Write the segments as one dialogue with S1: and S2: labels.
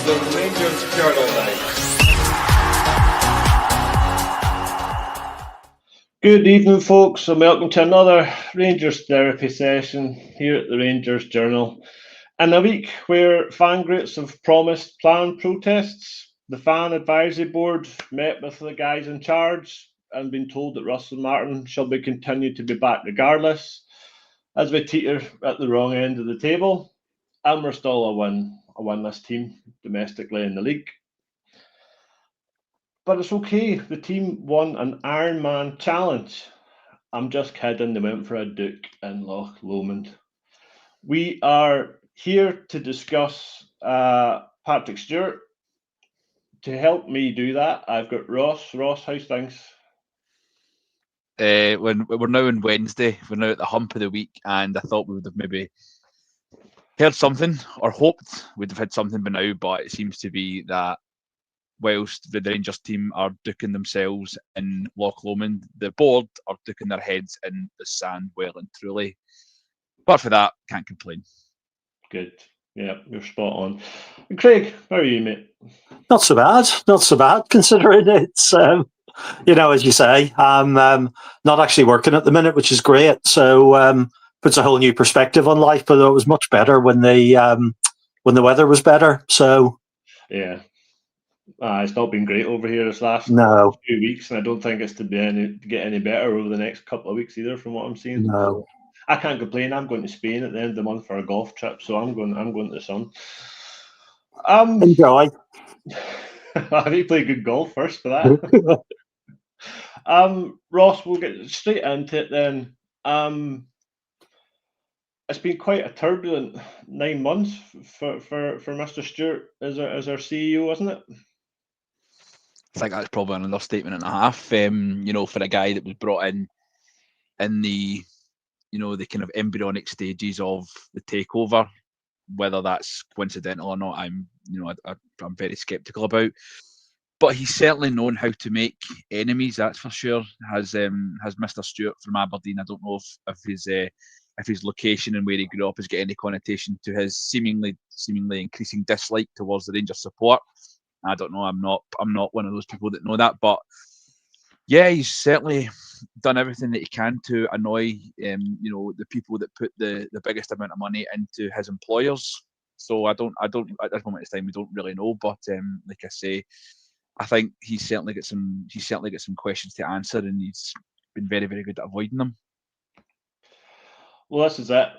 S1: the Rangers Journal Night.
S2: Good evening, folks, and welcome to another Rangers therapy session here at the Rangers Journal. In a week where fan groups have promised planned protests, the Fan Advisory Board met with the guys in charge and been told that Russell Martin shall be continued to be back regardless, as we teeter at the wrong end of the table, and we're still a winless team domestically in the league. But it's okay, the team won an Ironman challenge. I'm just kidding, they went for a Duke in Loch Lomond. We are here to discuss Patrick Stewart. To help me do that, I've got Ross. Ross, how's things?
S3: When we're now on Wednesday, we're now at the hump of the week, and I thought we would have maybe heard something or hoped we'd have had something by now, but it seems to be that whilst the Rangers team are duking themselves in Loch Lomond, the board are duking their heads in the sand well and truly. But for that, can't complain.
S2: Good. Yeah, you're spot on. Craig, how are you, mate?
S4: Not so bad, considering it's, as you say, I'm not actually working at the minute, which is great. So puts a whole new perspective on life, but it was much better when the weather was better. So
S2: yeah. It's not been great over here this last few weeks, and I don't think it's to get any better over the next couple of weeks either, from what I'm seeing.
S4: No.
S2: So I can't complain. I'm going to Spain at the end of the month for a golf trip, so I'm going to the sun.
S4: Enjoy.
S2: Have you played good golf first for that? Ross, we'll get straight into it then. It's been quite a turbulent 9 months for Mr. Stewart as our CEO, isn't it?
S3: I think that's probably an understatement and a half. For a guy that was brought in the the kind of embryonic stages of the takeover, whether that's coincidental or not, I'm very skeptical about. But he's certainly known how to make enemies, that's for sure. Has Mr. Stewart from Aberdeen? I don't know if his location and where he grew up has got any connotation to his seemingly increasing dislike towards the Rangers support. I don't know. I'm not one of those people that know that, but yeah, he's certainly done everything that he can to annoy the people that put the biggest amount of money into his employers. So I don't at this moment in time we don't really know, but like I say, I think he's certainly got some questions to answer, and he's been very, very good at avoiding them.
S2: Well, this is it.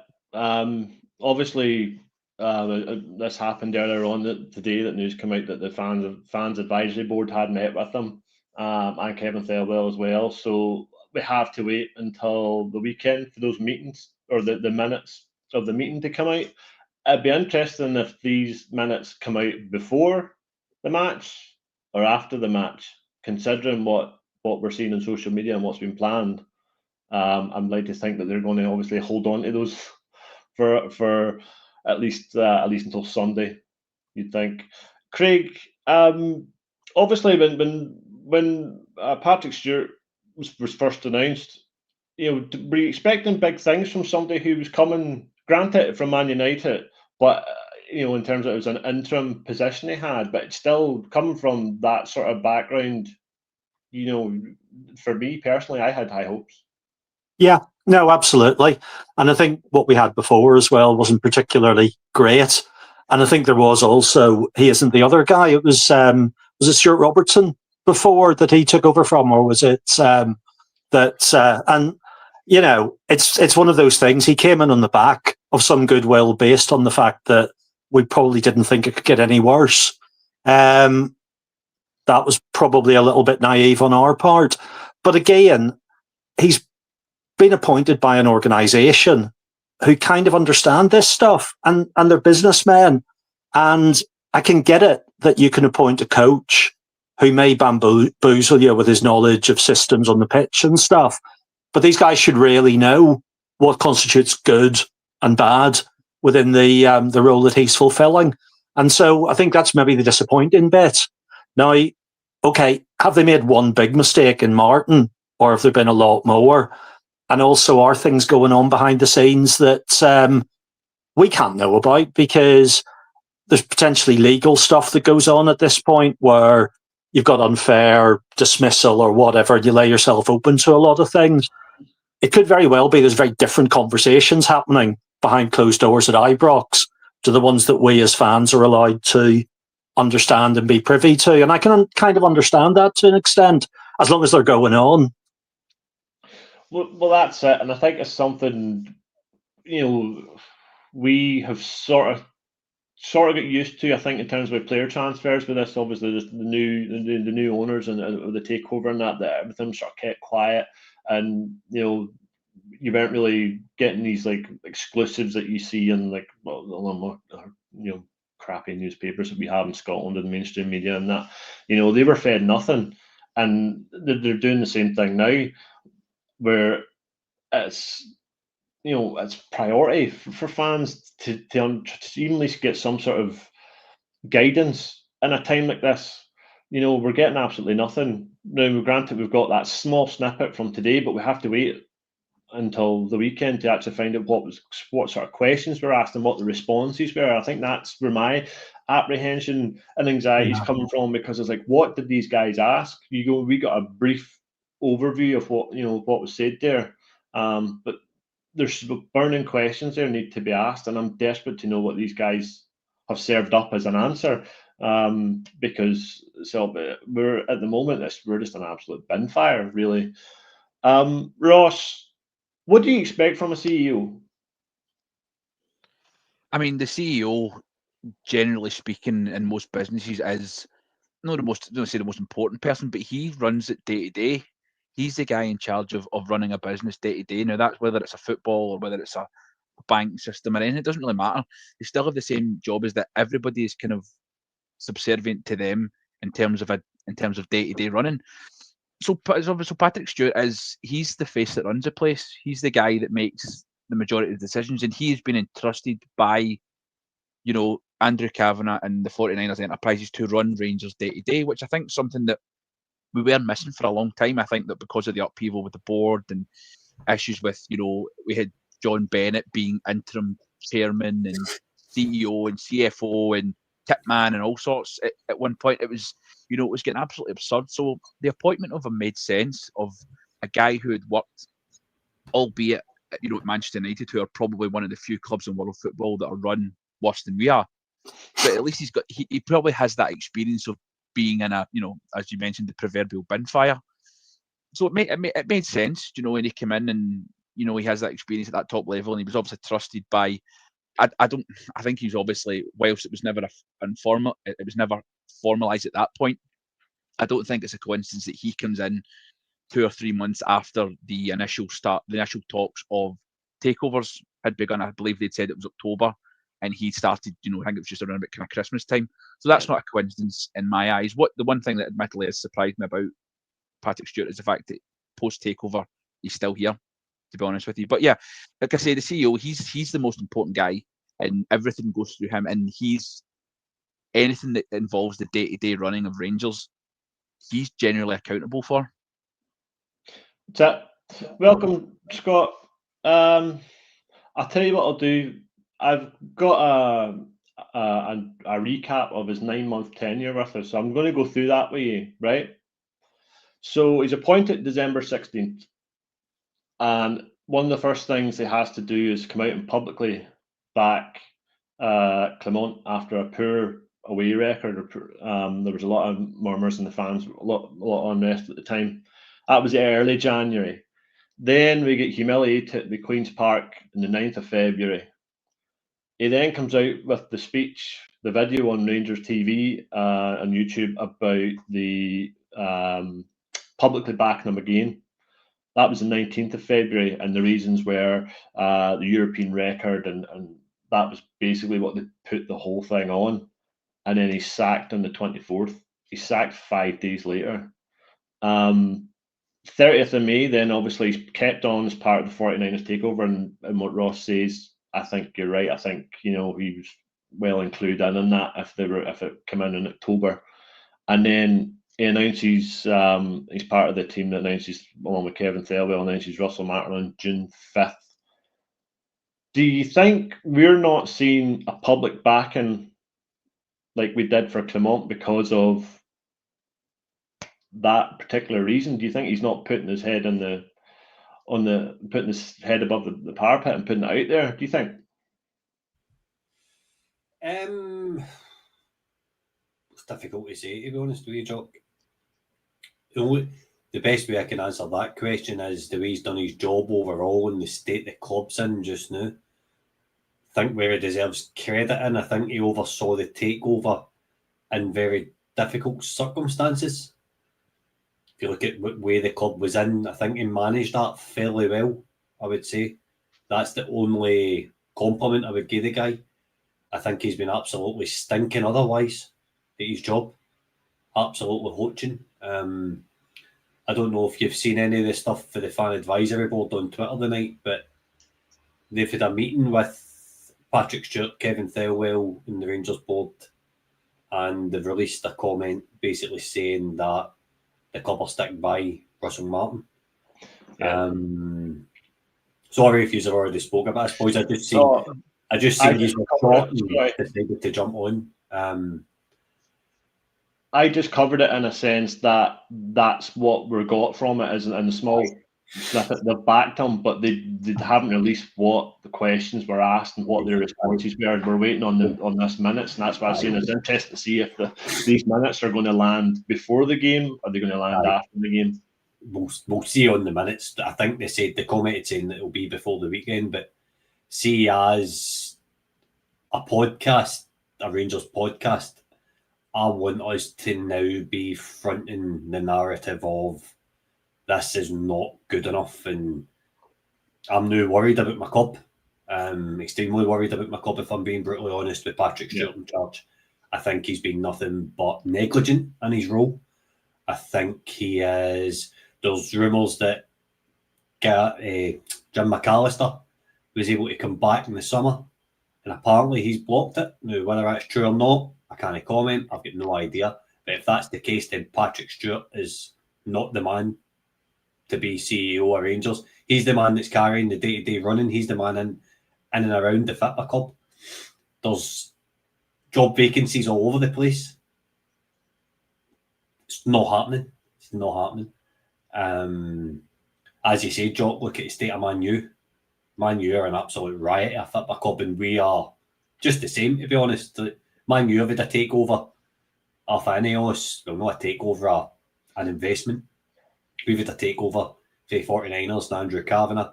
S2: Obviously, this happened earlier on today. That news came out that the fans advisory board had met with them, and Kevin Thelwell as well. So we have to wait until the weekend for those meetings or the minutes of the meeting to come out. It'd be interesting if these minutes come out before the match or after the match, considering what we're seeing on social media and what's been planned. I'd like to think that they're going to obviously hold on to those for at least until Sunday. You'd think, Craig. Obviously, when Patrick Stewart was first announced, were you expecting big things from somebody who was coming, granted from Man United, but in terms of it was an interim position he had, but still coming from that sort of background. For me personally, I had high hopes.
S4: Yeah, no, absolutely. And I think what we had before as well wasn't particularly great. And I think there was also, he isn't the other guy. It was it Stuart Robertson before that he took over from, or was it and it's one of those things. He came in on the back of some goodwill based on the fact that we probably didn't think it could get any worse. That was probably a little bit naive on our part. But again, he's been appointed by an organisation who kind of understand this stuff, and they're businessmen. And I can get it that you can appoint a coach who may bamboozle you with his knowledge of systems on the pitch and stuff. But these guys should really know what constitutes good and bad within the role that he's fulfilling. And so I think that's maybe the disappointing bit. Now, okay, have they made one big mistake in Martin, or have there been a lot more? And also, are things going on behind the scenes that we can't know about? Because there's potentially legal stuff that goes on at this point where you've got unfair dismissal or whatever, and you lay yourself open to a lot of things. It could very well be there's very different conversations happening behind closed doors at Ibrox to the ones that we as fans are allowed to understand and be privy to. And I can kind of understand that to an extent, as long as they're going on.
S2: Well, that's it. And I think it's something, we have sort of got used to, I think, in terms of player transfers with this. Obviously, there's the new owners and the takeover and that everything sort of kept quiet. And, you weren't really getting these like exclusives that you see in like crappy newspapers that we have in Scotland and mainstream media and that. They were fed nothing, and they're doing the same thing now, where it's it's priority for fans to even get some sort of guidance in a time like this. We're getting absolutely nothing. Now, granted, we've got that small snippet from today, but we have to wait until the weekend to actually find out what sort of questions were asked and what the responses were. I think that's where my apprehension and anxiety is coming from, because it's like, what did these guys ask? We got a brief overview of what was said there, but there's burning questions there need to be asked, and I'm desperate to know what these guys have served up as an answer, because we're at the moment we're just an absolute bin fire, really. Ross, what do you expect from a CEO?
S3: I mean, the CEO, generally speaking, in most businesses, is not the most important person, but he runs it day to day. He's the guy in charge of running a business day to day. Now, that's whether it's a football or whether it's a bank system or anything, it doesn't really matter. They still have the same job, as that everybody is kind of subservient to them in terms of day to day running. So Patrick Stewart he's the face that runs the place. He's the guy that makes the majority of the decisions, and he has been entrusted by, Andrew Kavanagh and the 49ers Enterprises to run Rangers day to day, which I think is something that we were missing for a long time. I think that because of the upheaval with the board and issues with, we had John Bennett being interim chairman and CEO and CFO and Tipman and all sorts. At one point, it was getting absolutely absurd. So the appointment of him made sense, of a guy who had worked, albeit at Manchester United, who are probably one of the few clubs in world football that are run worse than we are. But at least he probably has that experience of being in a, as you mentioned, the proverbial bin fire. So it made sense, when he came in and, he has that experience at that top level, and he was obviously trusted by, I think he's obviously, whilst it was never informal, it was never formalised at that point. I don't think it's a coincidence that he comes in 2 or 3 months after the initial talks of takeovers had begun. I believe they'd said it was October, and he started, I think it was just around about kind of Christmas time. So that's not a coincidence in my eyes. The one thing that admittedly has surprised me about Patrick Stewart is the fact that post takeover he's still here, to be honest with you. But yeah, like I say, the CEO, he's the most important guy, and everything goes through him, and he's anything that involves the day-to-day running of Rangers, he's generally accountable for.
S2: Welcome, Scott. I'll tell you what I'll do. I've got a recap of his 9-month tenure with us, so I'm going to go through that with you, right? So he's appointed December 16th, and one of the first things he has to do is come out and publicly back Clermont after a poor away record. There was a lot of murmurs in the fans, a lot of unrest at the time. That was early January. Then we get humiliated at the Queen's Park on the 9th of February. He then comes out with the speech, the video on Rangers TV on YouTube about the publicly backing him again. That was the 19th of February, and the reasons were the European record, and that was basically what they put the whole thing on. And then he's sacked on the 24th. He's sacked 5 days later. 30th of May, then obviously he's kept on as part of the 49ers takeover, and what Ross says, I think you're right. I think, he was well included in that if it came in October. And then he announces he's part of the team that announces, along with Kevin Thelwell, announces Russell Martin on June 5th. Do you think we're not seeing a public backing like we did for Clement because of that particular reason? Do you think he's not putting his head putting his head above the parapet and putting it out there? Do you think?
S5: It's difficult to say, to be honest with you, Jock. The best way I can answer that question is the way he's done his job overall and the state the club's in just now. I think where he deserves credit in, I think he oversaw the takeover in very difficult circumstances. If you look at what way the club was in, I think he managed that fairly well, I would say. That's the only compliment I would give the guy. I think he's been absolutely stinking otherwise at his job. Absolutely hoaching. I don't know if you've seen any of the stuff for the fan advisory board on Twitter tonight, but they've had a meeting with Patrick Stewart, Kevin Thelwell, and the Rangers board, and they've released a comment basically saying that the club are sticking by Russell Martin.
S2: Yeah.
S5: Sorry if you've already spoken, but I suppose I just seen these short and decided to jump on.
S2: I just covered it in a sense that that's what we got from it, as in a small snippet. They've backed him, but they haven't released what the questions were asked and what their responses were. We're waiting on this minutes, and that's why I'm saying it's interesting to see if these minutes are going to land before the game, or are they going to land after the game.
S5: We'll see on the minutes. I think they said, they commented saying that it'll be before the weekend, but see, as a podcast, a Rangers podcast, I want us to now be fronting the narrative of this is not good enough, and I'm now worried about my club. Extremely worried about my club, if I'm being brutally honest, with Patrick Stewart in charge. I think he's been nothing but negligent in his role. I think he is. There's rumours that Jim McAllister was able to come back in the summer, and apparently he's blocked it. Now, whether that's true or not, I can't comment. I've got no idea. But if that's the case, then Patrick Stewart is not the man to be CEO of Rangers. He's the man that's carrying the day-to-day running. He's the man in and around the Fitba Club. There's job vacancies all over the place. It's not happening. It's not happening. As you say, Jock, look at the state of Man U. Man U are an absolute riot at Fitba Club, and we are just the same, to be honest. Man U have had a takeover of Ineos. Well, not a takeover, an investment. We've had a takeover for the 49ers and Andrew Kavanagh.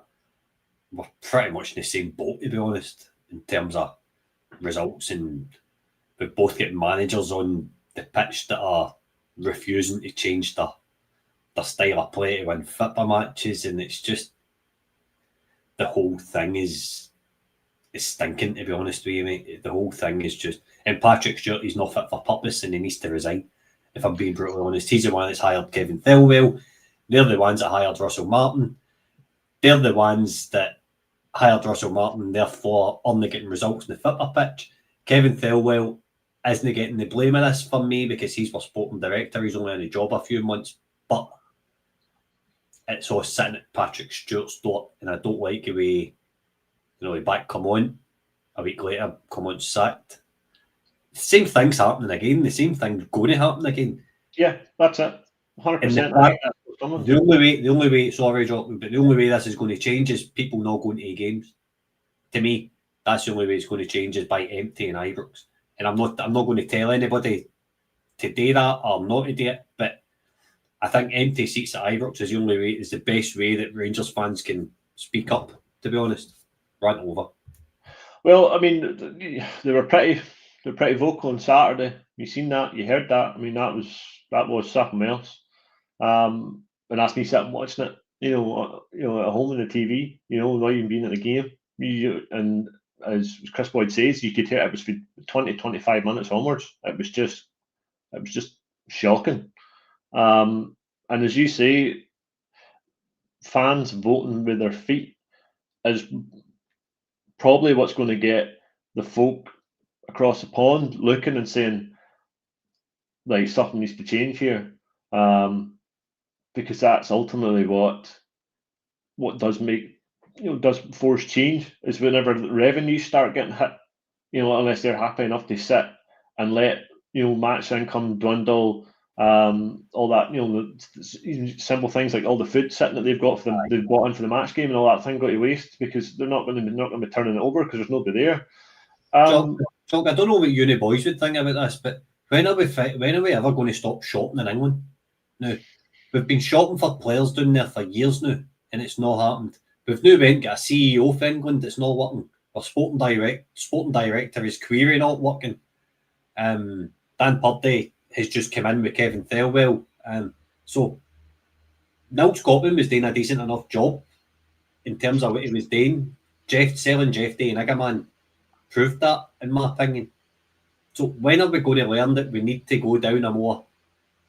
S5: We're pretty much in the same boat, to be honest, in terms of results, and we've both got managers on the pitch that are refusing to change their style of play to win Fitba matches, and it's just the whole thing is stinking, to be honest with you, mate. The whole thing is just, and Patrick Stewart, he's not fit for purpose and he needs to resign, if I'm being brutally honest. He's the one that's hired Kevin Thelwell. They're the ones that hired Russell Martin. They're the ones that hired Russell Martin, therefore only getting results in the Fitba pitch. Kevin Thelwell isn't getting the blame of this for me because he's our sporting director. He's only in the job a few months, but it's all sitting at Patrick Stewart's door, and I don't like the way, he back come on, a week later, come on sacked. The same thing's happening again. The same thing's going to happen again.
S2: Yeah, that's it. 100%.
S5: The only way, sorry, Jock, but the only way this is going to change is people not going to games. To me, that's the only way it's going to change, is by emptying Ibrox. And I'm not going to tell anybody to do that or not to do it, but I think empty seats at Ibrox is the only way, is the best way that Rangers fans can speak up, to be honest. Rant over.
S2: Well, I mean, they were pretty vocal on Saturday. You seen that? You heard that? I mean, that was something else. And that's me sitting watching it, at home on the TV, not even being at the game. And as Chris Boyd says, you could hear it was for 20, 25 minutes onwards. It was just shocking. And as you say, fans voting with their feet is probably what's going to get the folk across the pond looking and saying, like, something needs to change here. Because that's ultimately what does make, does force change, is whenever the revenues start getting hit, unless they're happy enough to sit and let match income dwindle, all that, even simple things like all the food sitting that they've got for them, they've bought in for the match game and all that thing go to waste because they're not going to be turning it over because there's nobody there.
S5: Chuck, I don't know what uni boys would think about this, but when are we ever going to stop shopping in England? Now, we've been shopping for players down there for years now, and it's not happened. We've now went got a CEO for England that's not working. Our sporting director is query not working. Dan Purdy has just come in with Kevin Thelwell. So Neil Scotland was doing a decent enough job in terms of what he was doing. Selling Jeff Day and Igaman proved that, in my opinion. So when are we going to learn that we need to go down a more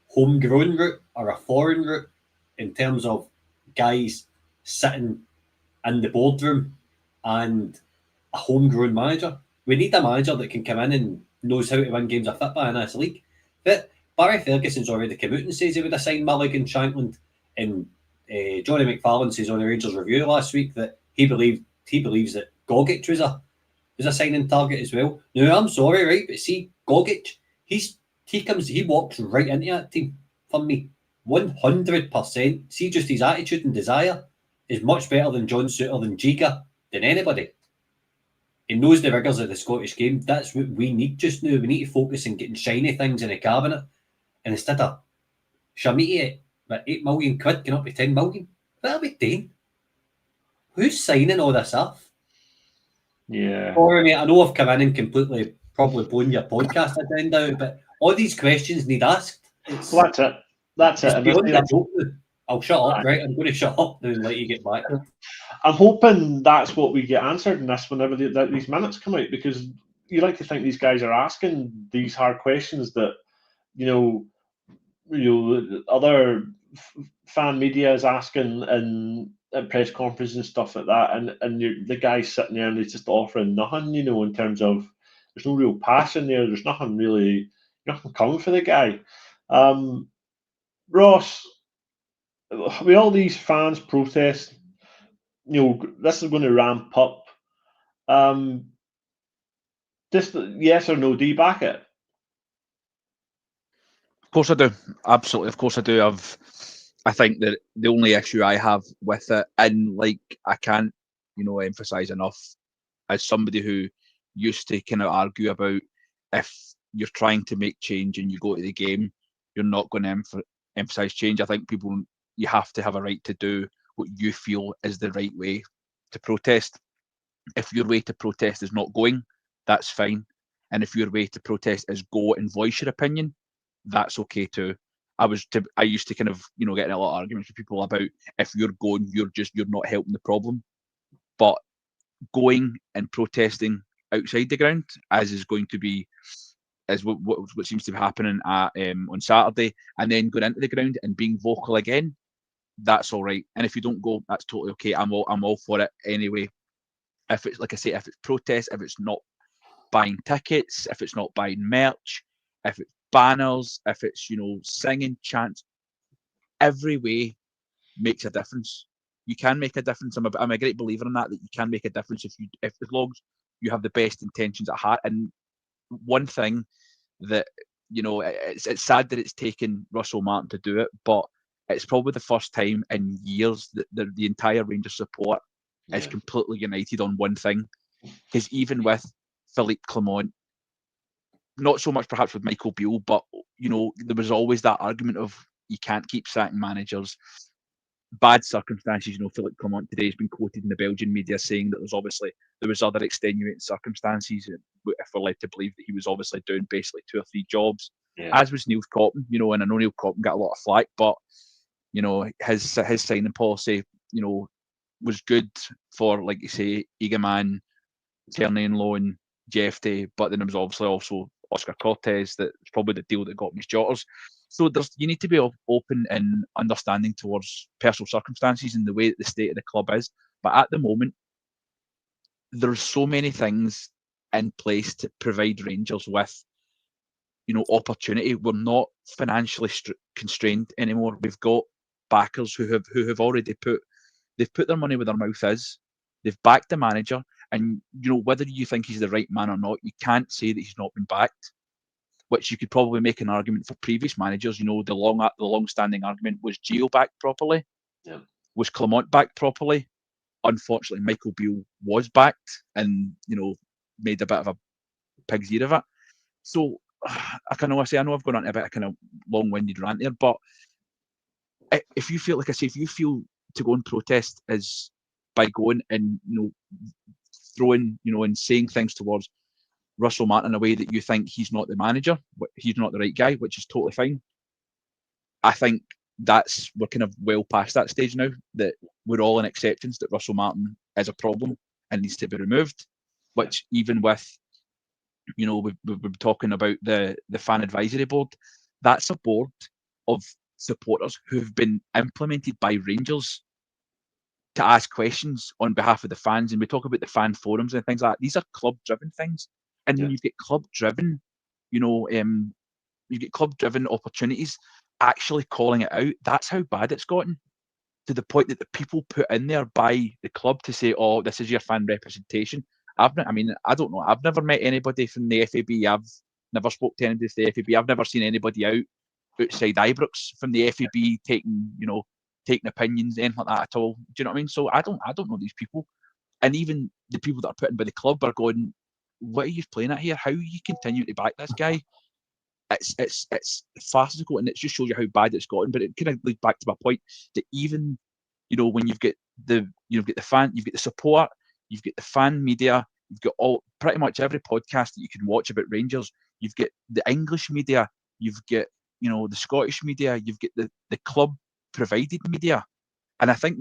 S5: homegrown route or a foreign route in terms of guys sitting in the boardroom and a homegrown manager? We need a manager that can come in and knows how to win games of football in this league. But Barry Ferguson's already come out and says he would have signed Mulligan, Shankland, and Johnny McFarlane says on the Rangers Review last week that he believes that Gogic was a signing target as well. Now, I'm sorry, right, but see, Gogic, he walks right into that team for me, 100%. See, just his attitude and desire is much better than John Souttar, than Giga, than anybody. He knows the rigours of the Scottish game. That's what we need just now. We need to focus on getting shiny things in the cabinet, and instead of Shamiti at 8 million quid, can up to 10 million. What are we doing? Who's signing all this off?
S2: Yeah.
S5: Sorry, mate, I know I've come in and completely probably blown your podcast agenda out, but all these questions need asked.
S2: Well, that's it.
S5: I'll shut up, right? I'm going to shut up now and let you get back.
S2: I'm hoping that's what we get answered in this whenever these minutes come out, because you like to think these guys are asking these hard questions that other fan media is asking at press conferences and stuff like that, and the guy's sitting there and he's just offering nothing, in terms of there's no real passion there. There's nothing coming for the guy. Ross, with all these fans protests, this is going to ramp up. Just yes or no, do you back it?
S3: Of course I do. Absolutely. Of course I do. I think that the only issue I have with it, and I can't, emphasize enough, as somebody who used to kind of argue about if you're trying to make change and you go to the game, you're not going to emphasize change. I think you have to have a right to do what you feel is the right way to protest. If your way to protest is not going, that's fine. And if your way to protest is go and voice your opinion, that's okay too. I used to kind of, get in a lot of arguments with people about if you're going, you're not helping the problem. But going and protesting outside the ground, as is going to be, as what seems to be happening on Saturday, and then going into the ground and being vocal again, that's all right. And if you don't go, that's totally okay. I'm all for it anyway. If it's, like I say, if it's protest, if it's not buying tickets, if it's not buying merch, if it's banners, if it's singing, chants, every way makes a difference. You can make a difference. I'm a great believer in that you can make a difference if as long as you have the best intentions at heart. And one thing that it's sad that it's taken Russell Martin to do it, but it's probably the first time in years that the entire Rangers support is completely united on one thing. Because even with Philippe Clement, not so much perhaps with Michael Beale, but there was always that argument of you can't keep sacking managers. Bad circumstances. Philippe Clement today has been quoted in the Belgian media saying that there was other extenuating circumstances, if we're led to believe that he was obviously doing basically 2 or 3 jobs, as was Neil Cotton. And I know Neil Cotton got a lot of flack, but his signing policy, was good for, like you say, Igaman, Tierney and loan, Jeff Day, but then there was obviously also Oscar Cortez. That was probably the deal that got me his jotters. So you need to be open and understanding towards personal circumstances and the way that the state of the club is. But at the moment, there's so many things in place to provide Rangers with, opportunity. We're not financially constrained anymore. We've got backers who have already put their money where their mouth is. They've backed the manager, and whether you think he's the right man or not, you can't say that he's not been backed. which you could probably make an argument for previous managers. You know, the long-standing argument, was Gio backed properly?
S2: Yeah.
S3: Was Clement backed properly? Unfortunately, Michael Beale was backed and, you know, made a bit of a pig's ear of it. So I know I've gone on a bit of a kind of long-winded rant there, but if you feel, like I say, if you feel to go and protest is by going and, you know, throwing, you know, and saying things towards Russell Martin in a way that you think he's not the manager, he's not the right guy, which is totally fine. I think we're kind of well past that stage now, that we're all in acceptance that Russell Martin is a problem and needs to be removed, which even with, you know, we've been talking about the fan advisory board. That's a board of supporters who've been implemented by Rangers to ask questions on behalf of the fans. And we talk about the fan forums and things like that. These are club-driven things. And when you get club-driven, you know, you get club-driven opportunities actually calling it out. That's how bad it's gotten, to the point that the people put in there by the club to say, oh, this is your fan representation. I don't know. I've never met anybody from the FAB. I've never spoke to anybody from the FAB. I've never seen anybody outside Ibrox from the FAB taking opinions, anything like that at all. Do you know what I mean? So I don't know these people. And even the people that are put in by the club are going, what are you playing at here? How are you continuing to back this guy? It's farcical, and it just shows you how bad it's gotten. But it kind of leads back to my point that even, you know, when you've got the fan, you've got the support, you've got the fan media, you've got pretty much every podcast that you can watch about Rangers, you've got the English media, you've got, you know, the Scottish media, you've got the club provided media, and I think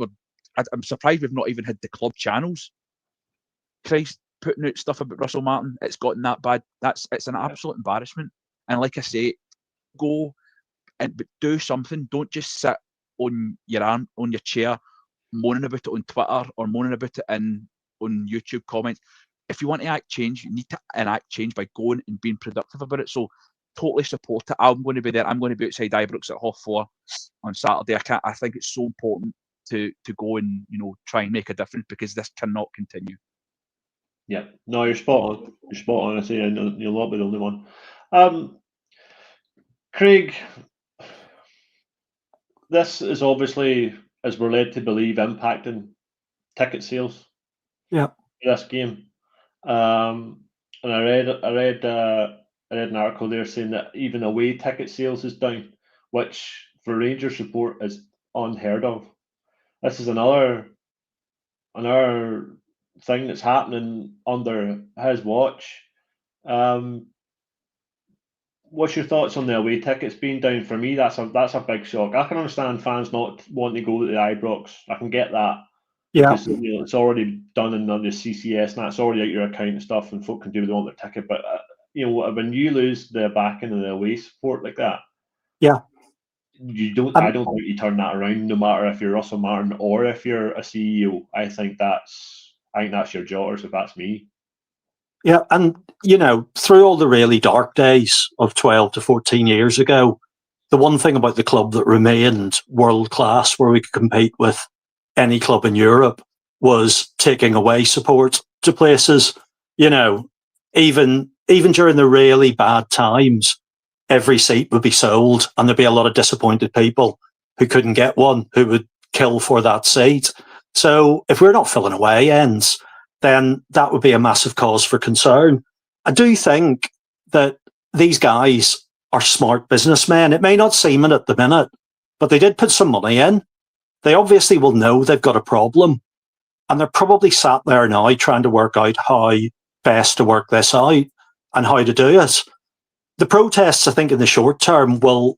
S3: I'm surprised we've not even had the club channels, Christ, putting out stuff about Russell Martin. It's gotten that bad. It's an absolute embarrassment. And like I say, go and do something. Don't just sit on your chair moaning about it on Twitter or moaning about it on YouTube comments. If you want to act change, you need to enact change by going and being productive about it. So totally support it. I'm going to be there. I'm going to be outside Ibrox at 4:30 on Saturday. I think it's so important to go and, you know, try and make a difference, because this cannot continue.
S2: Yeah, no, you're spot on. You're spot on. I say you'll not be the only one. Craig, this is obviously, as we're led to believe, impacting ticket sales.
S4: Yeah.
S2: For this game, and I read an article there saying that even away ticket sales is down, which for Rangers support is unheard of. This is another thing that's happening under his watch. What's your thoughts on the away tickets being down? For me, that's a big shock. I can understand fans not wanting to go to the Ibrox. I can get that.
S4: Yeah.
S2: Because, you know, it's already done in the CCS, and that's already out your account and stuff, and folk can do what they want with their ticket. But you know, when you lose the backing and the away support like that,
S4: yeah,
S2: I don't think you turn that around, no matter if you're Russell Martin or if you're a CEO. I think that's your jotters, if that's me.
S4: Yeah, and you know, through all the really dark days of 12 to 14 years ago, the one thing about the club that remained world class, where we could compete with any club in Europe, was taking away support to places. You know, even during the really bad times, every seat would be sold, and there'd be a lot of disappointed people who couldn't get one, who would kill for that seat. So if we're not filling away ends, then that would be a massive cause for concern. I do think that these guys are smart businessmen. It may not seem it at the minute, but they did put some money in. They obviously will know they've got a problem, and they're probably sat there now trying to work out how best to work this out and how to do it. The protests, I think, in the short term will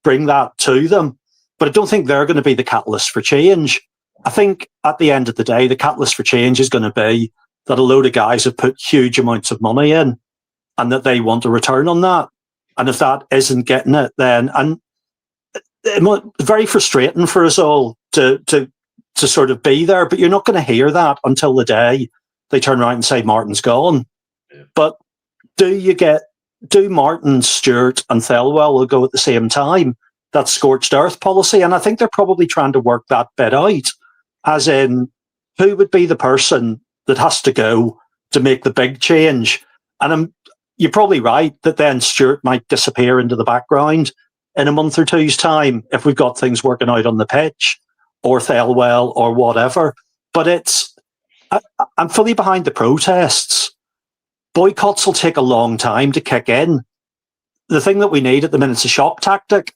S4: bring that to them, but I don't think they're going to be the catalyst for change. I think at the end of the day, the catalyst for change is going to be that a load of guys have put huge amounts of money in, and that they want a return on that. And if that isn't getting it, then, and it's very frustrating for us all to sort of be there, but you're not going to hear that until the day they turn around and say Martin's gone. Yeah. But do Martin, Stewart and Thelwell will go at the same time? That scorched earth policy. And I think they're probably trying to work that bit out, as in who would be the person that has to go to make the big change. And you're probably right that then Stuart might disappear into the background in a month or two's time if we've got things working out on the pitch, or Thelwell or whatever. But I'm fully behind the protests. Boycotts will take a long time to kick in. The thing that we need at the minute is a shock tactic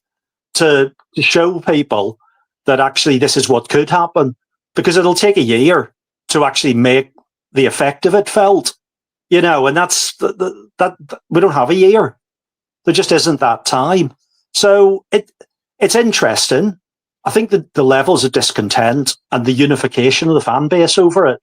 S4: to show people that actually this is what could happen, because it'll take a year to actually make the effect of it felt, and that's that we don't have a year. There just isn't that time. So it's interesting. I think that the levels of discontent and the unification of the fan base over it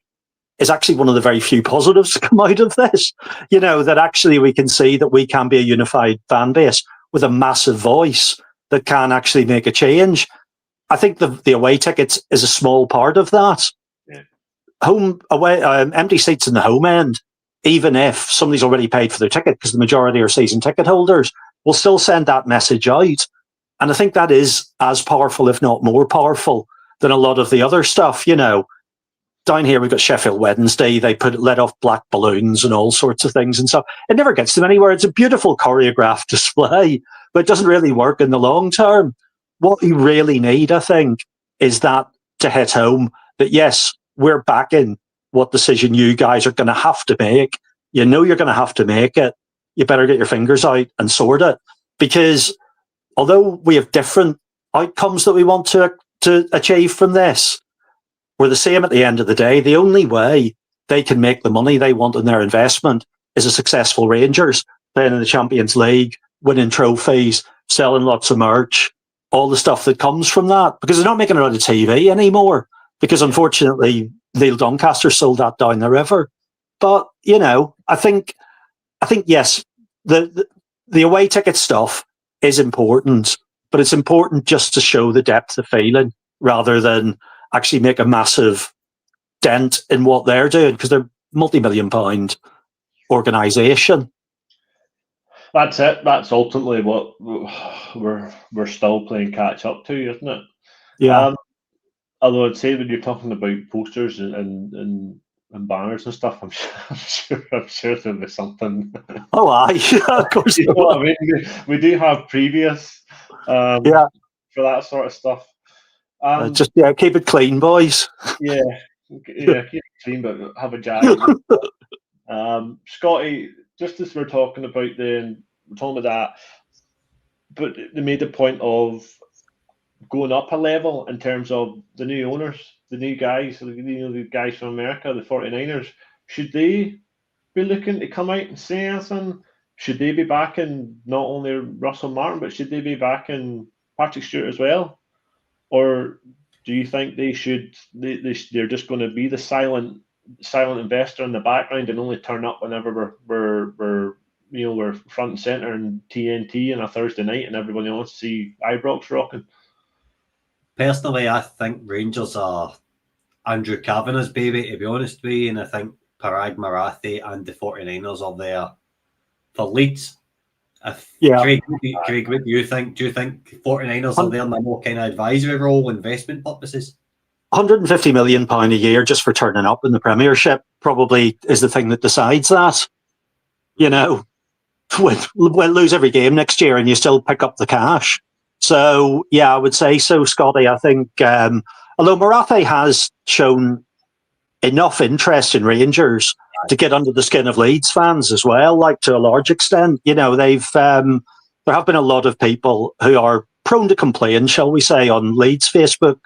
S4: is actually one of the very few positives to come out of this. That actually we can see that we can be a unified fan base with a massive voice that can actually make a change. I think the away tickets is a small part of that. Yeah. Home away, empty seats in the home end, even if somebody's already paid for their ticket, because the majority are season ticket holders, will still send that message out. And I think that is as powerful, if not more powerful, than a lot of the other stuff. Down here we've got Sheffield Wednesday. They let off black balloons and all sorts of things and stuff. It never gets them anywhere. It's a beautiful choreographed display, but it doesn't really work in the long term. What you really need, I think, is that to hit home that, yes, we're backing what decision you guys are going to have to make. You're going to have to make it. You better get your fingers out and sort it. Because although we have different outcomes that we want to achieve from this, we're the same at the end of the day. The only way they can make the money they want in their investment is a successful Rangers playing in the Champions League, winning trophies, selling lots of merch, all the stuff that comes from that, because they're not making it out of TV anymore, because unfortunately Neil Doncaster sold that down the river. But, I think yes, the away ticket stuff is important, but it's important just to show the depth of feeling rather than actually make a massive dent in what they're doing, because they're multi-million-pound organisation.
S2: That's it. That's ultimately what we're still playing catch up to, isn't it?
S4: Yeah.
S2: Although I'd say when you're talking about posters and banners and stuff, I'm sure there'll be something.
S4: Oh, aye, of course.
S2: You know what I mean? We do have previous, for that sort of stuff.
S4: Just keep it clean, boys.
S2: Yeah, keep it clean, but have a jab. Scotty, just as we're talking about we're talking about that, but they made the point of going up a level in terms of the new owners, the new guys, the guys from America, the 49ers. Should they be looking to come out and say anything? Should they be backing not only Russell Martin, but should they be backing Patrick Stewart as well? Or do you think they're just going to be the silent investor in the background and only turn up whenever we're front and center in TNT on a Thursday night and everybody wants to see Ibrox rocking?
S5: Personally, I think Rangers are Andrew Kavanagh's baby, to be honest with you, and I think Parag Marathi and the 49ers are there for Leeds. Craig, what do you think? Do you think 49ers are there in a more kind of advisory role, investment purposes?
S4: £150 million a year just for turning up in the Premiership probably is the thing that decides that. We'll lose every game next year and you still pick up the cash. So, yeah, I would say so, Scotty. I think, although Marathi has shown enough interest in Rangers to get under the skin of Leeds fans as well, like to a large extent, there have been a lot of people who are prone to complain, shall we say, on Leeds Facebook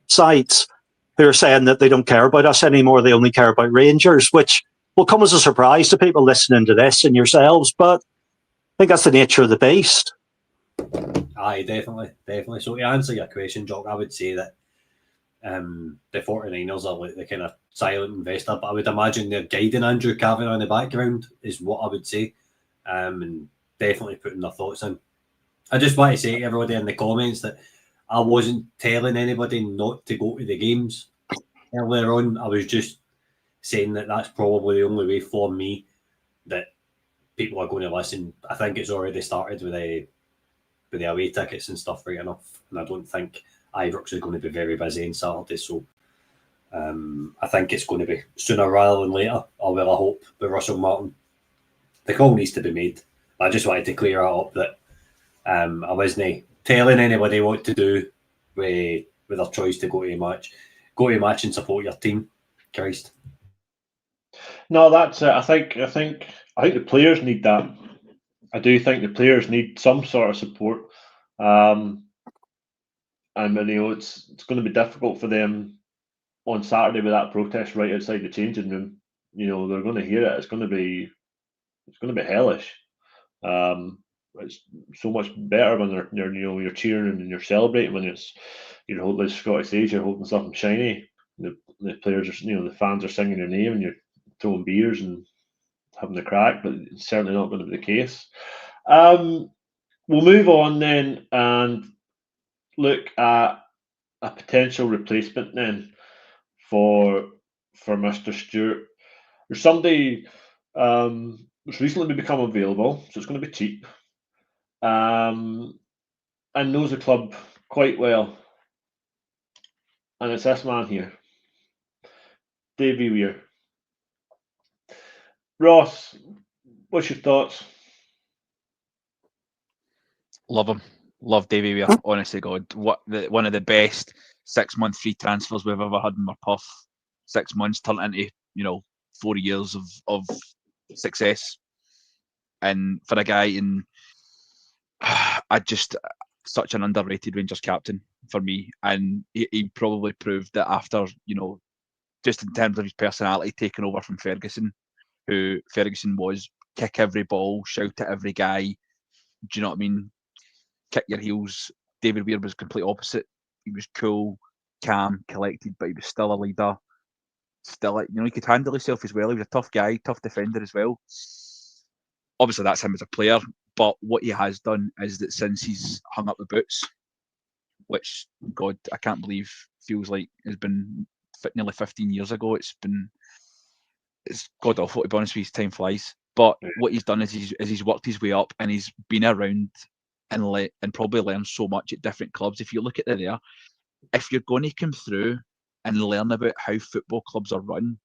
S4: sites, who are saying that they don't care about us anymore, they only care about Rangers, which will come as a surprise to people listening to this and yourselves, but I think that's the nature of the beast.
S5: Aye, definitely. So to answer your question, Jock, I would say that the 49ers are like the kind of silent investor, but I would imagine they're guiding Andrew Kavanagh in the background is what I would say, and definitely putting their thoughts in. I just want to say to everybody in the comments that I wasn't telling anybody not to go to the games earlier on. I was just saying that that's probably the only way for me that people are going to listen. I think it's already started with the away tickets and stuff right enough, and I don't think Ibrox is going to be very busy on Saturday, so I think it's going to be sooner rather than later, or well, I hope, with Russell Martin. the call needs to be made. I just wanted to clear it up that I wasn't telling anybody what to do with their choice to go to a match. Go to a match and support your team. Christ.
S2: No, that's it. I think the players need that. I do think the players need some sort of support. And it's going to be difficult for them on Saturday with that protest right outside the changing room. They're going to hear it. It's going to be hellish. It's so much better when you're cheering and you're celebrating when you're holding, as Scotty says, you're holding something shiny. The players are, the fans are singing your name and you're throwing beers and having a crack, but it's certainly not going to be the case. We'll move on then and look at a potential replacement then for Mr. Stewart. There's somebody that's recently become available, so it's going to be cheap, and knows the club quite well. And it's this man here, Davy Weir. Ross, what's your thoughts?
S3: Love him. Love Davy Weir. Honestly, God, one of the best 6-month free transfers we've ever had in our puff. 6 months turned into 4 years of success, and for a guy in, such an underrated Rangers captain for me, and he probably proved that after just in terms of his personality taking over from Ferguson, who Ferguson was kick every ball, shout at every guy. Do you know what I mean? Kick your heels. David Weir was complete opposite. He was cool, calm, collected, but he was still a leader. Still, he could handle himself as well. He was a tough guy, tough defender as well. Obviously, that's him as a player. But what he has done is that since he's hung up the boots, which, God, I can't believe feels like has been nearly 15 years ago. It's god awful, to be honest with you. Time flies. But what he's done is he's worked his way up and he's been around and probably learned so much at different clubs. If you look at there, if you're going to come through and learn about how football clubs are run,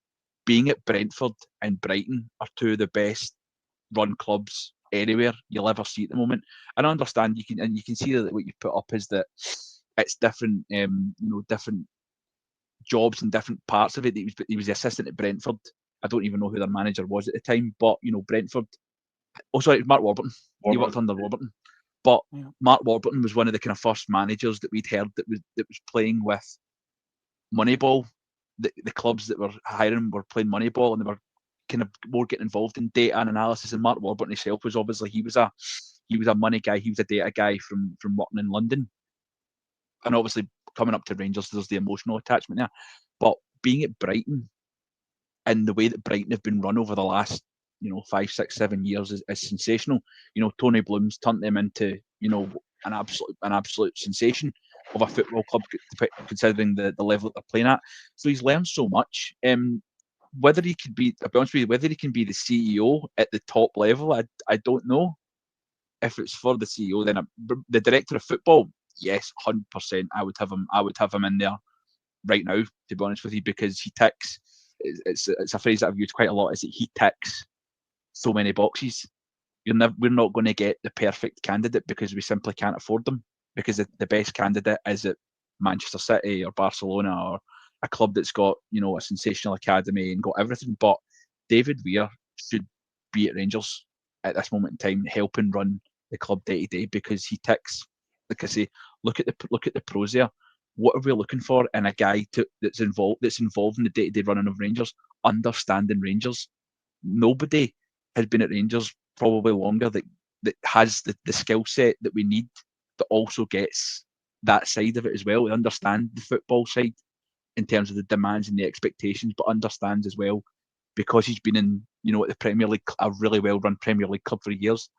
S3: being at Brentford and Brighton are two of the best run clubs anywhere you'll ever see at the moment. And I understand you can see that what you put up is that it's different, different jobs and different parts of it. He was the assistant at Brentford. I don't even know who their manager was at the time, but Brentford. Oh, sorry, Mark Warburton. He worked under Warburton. But Mark Warburton was one of the kind of first managers that we'd heard that was playing with Moneyball. The clubs that were hiring were playing Moneyball, and they were kind of more getting involved in data and analysis. And Mark Warburton himself was obviously he was a money guy. He was a data guy from working in London, and obviously coming up to Rangers, there's the emotional attachment there. But being at Brighton and the way that Brighton have been run over the last 5, 6, 7 years is sensational. Tony Bloom's turned them into an absolute sensation of a football club, considering the level that they're playing at. So he's learned so much. Whether he could be, I'll be honest with you, whether he can be the CEO at the top level, I don't know. If it's for the CEO, then the director of football, yes, 100%. I would have him in there right now, to be honest with you, because he ticks. It's a phrase that I've used quite a lot. Is that he ticks so many boxes. We're not going to get the perfect candidate because we simply can't afford them. Because the best candidate is at Manchester City or Barcelona or a club that's got a sensational academy and got everything. But David Weir should be at Rangers at this moment in time, helping run the club day to day, because he ticks. Like I say, look at the pros there. What are we looking for in a guy that's involved in the day to day running of Rangers, understanding Rangers? Nobody has been at Rangers probably longer that has the skill set that we need, that also gets that side of it as well. We understand the football side in terms of the demands and the expectations, but understands as well, because he's been in at the Premier League, a really well run Premier League club for years,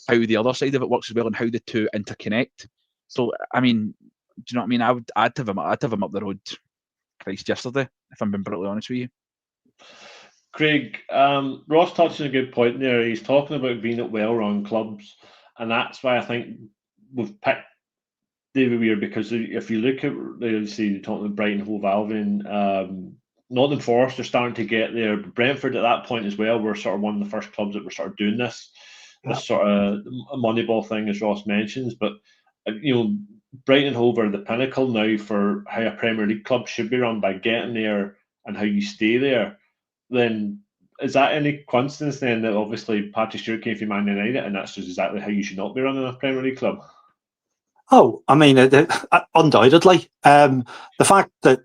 S3: how the other side of it works as well and how the two interconnect. So I mean, do you know what I mean? I'd have him up the road Christ yesterday, if I'm being brutally honest with you.
S2: Craig, Ross touched on a good point there. He's talking about being at well-run clubs, and that's why I think we've picked David Weir, because if you look at, obviously, you're talking about Brighton, Hove Albion, Nottingham Forest are starting to get there. Brentford at that point as well were sort of one of the first clubs that were sort of doing this sort of Moneyball thing, as Ross mentions. But Brighton and Hove are the pinnacle now for how a Premier League club should be run, by getting there and how you stay there. Then is that any coincidence then that obviously Patrick Stewart came from Man United, and that's just exactly how you should not be running a Premier League club?
S4: Oh, I mean, undoubtedly. The fact that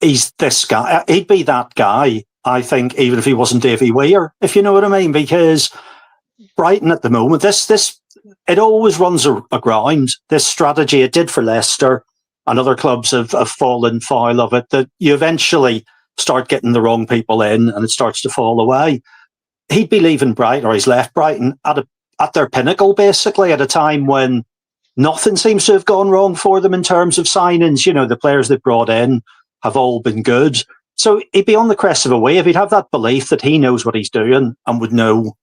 S4: he's this guy, he'd be that guy, I think, even if he wasn't Davy Weir, if you know what I mean, because Brighton at the moment, it always runs aground. This strategy, it did for Leicester, and other clubs have fallen foul of it, that you eventually start getting the wrong people in and it starts to fall away. He'd be leaving Brighton, or he's left Brighton at their pinnacle, basically, at a time when nothing seems to have gone wrong for them in terms of signings. The players they brought in have all been good. So he'd be on the crest of a wave. He'd have that belief that he knows what he's doing and would know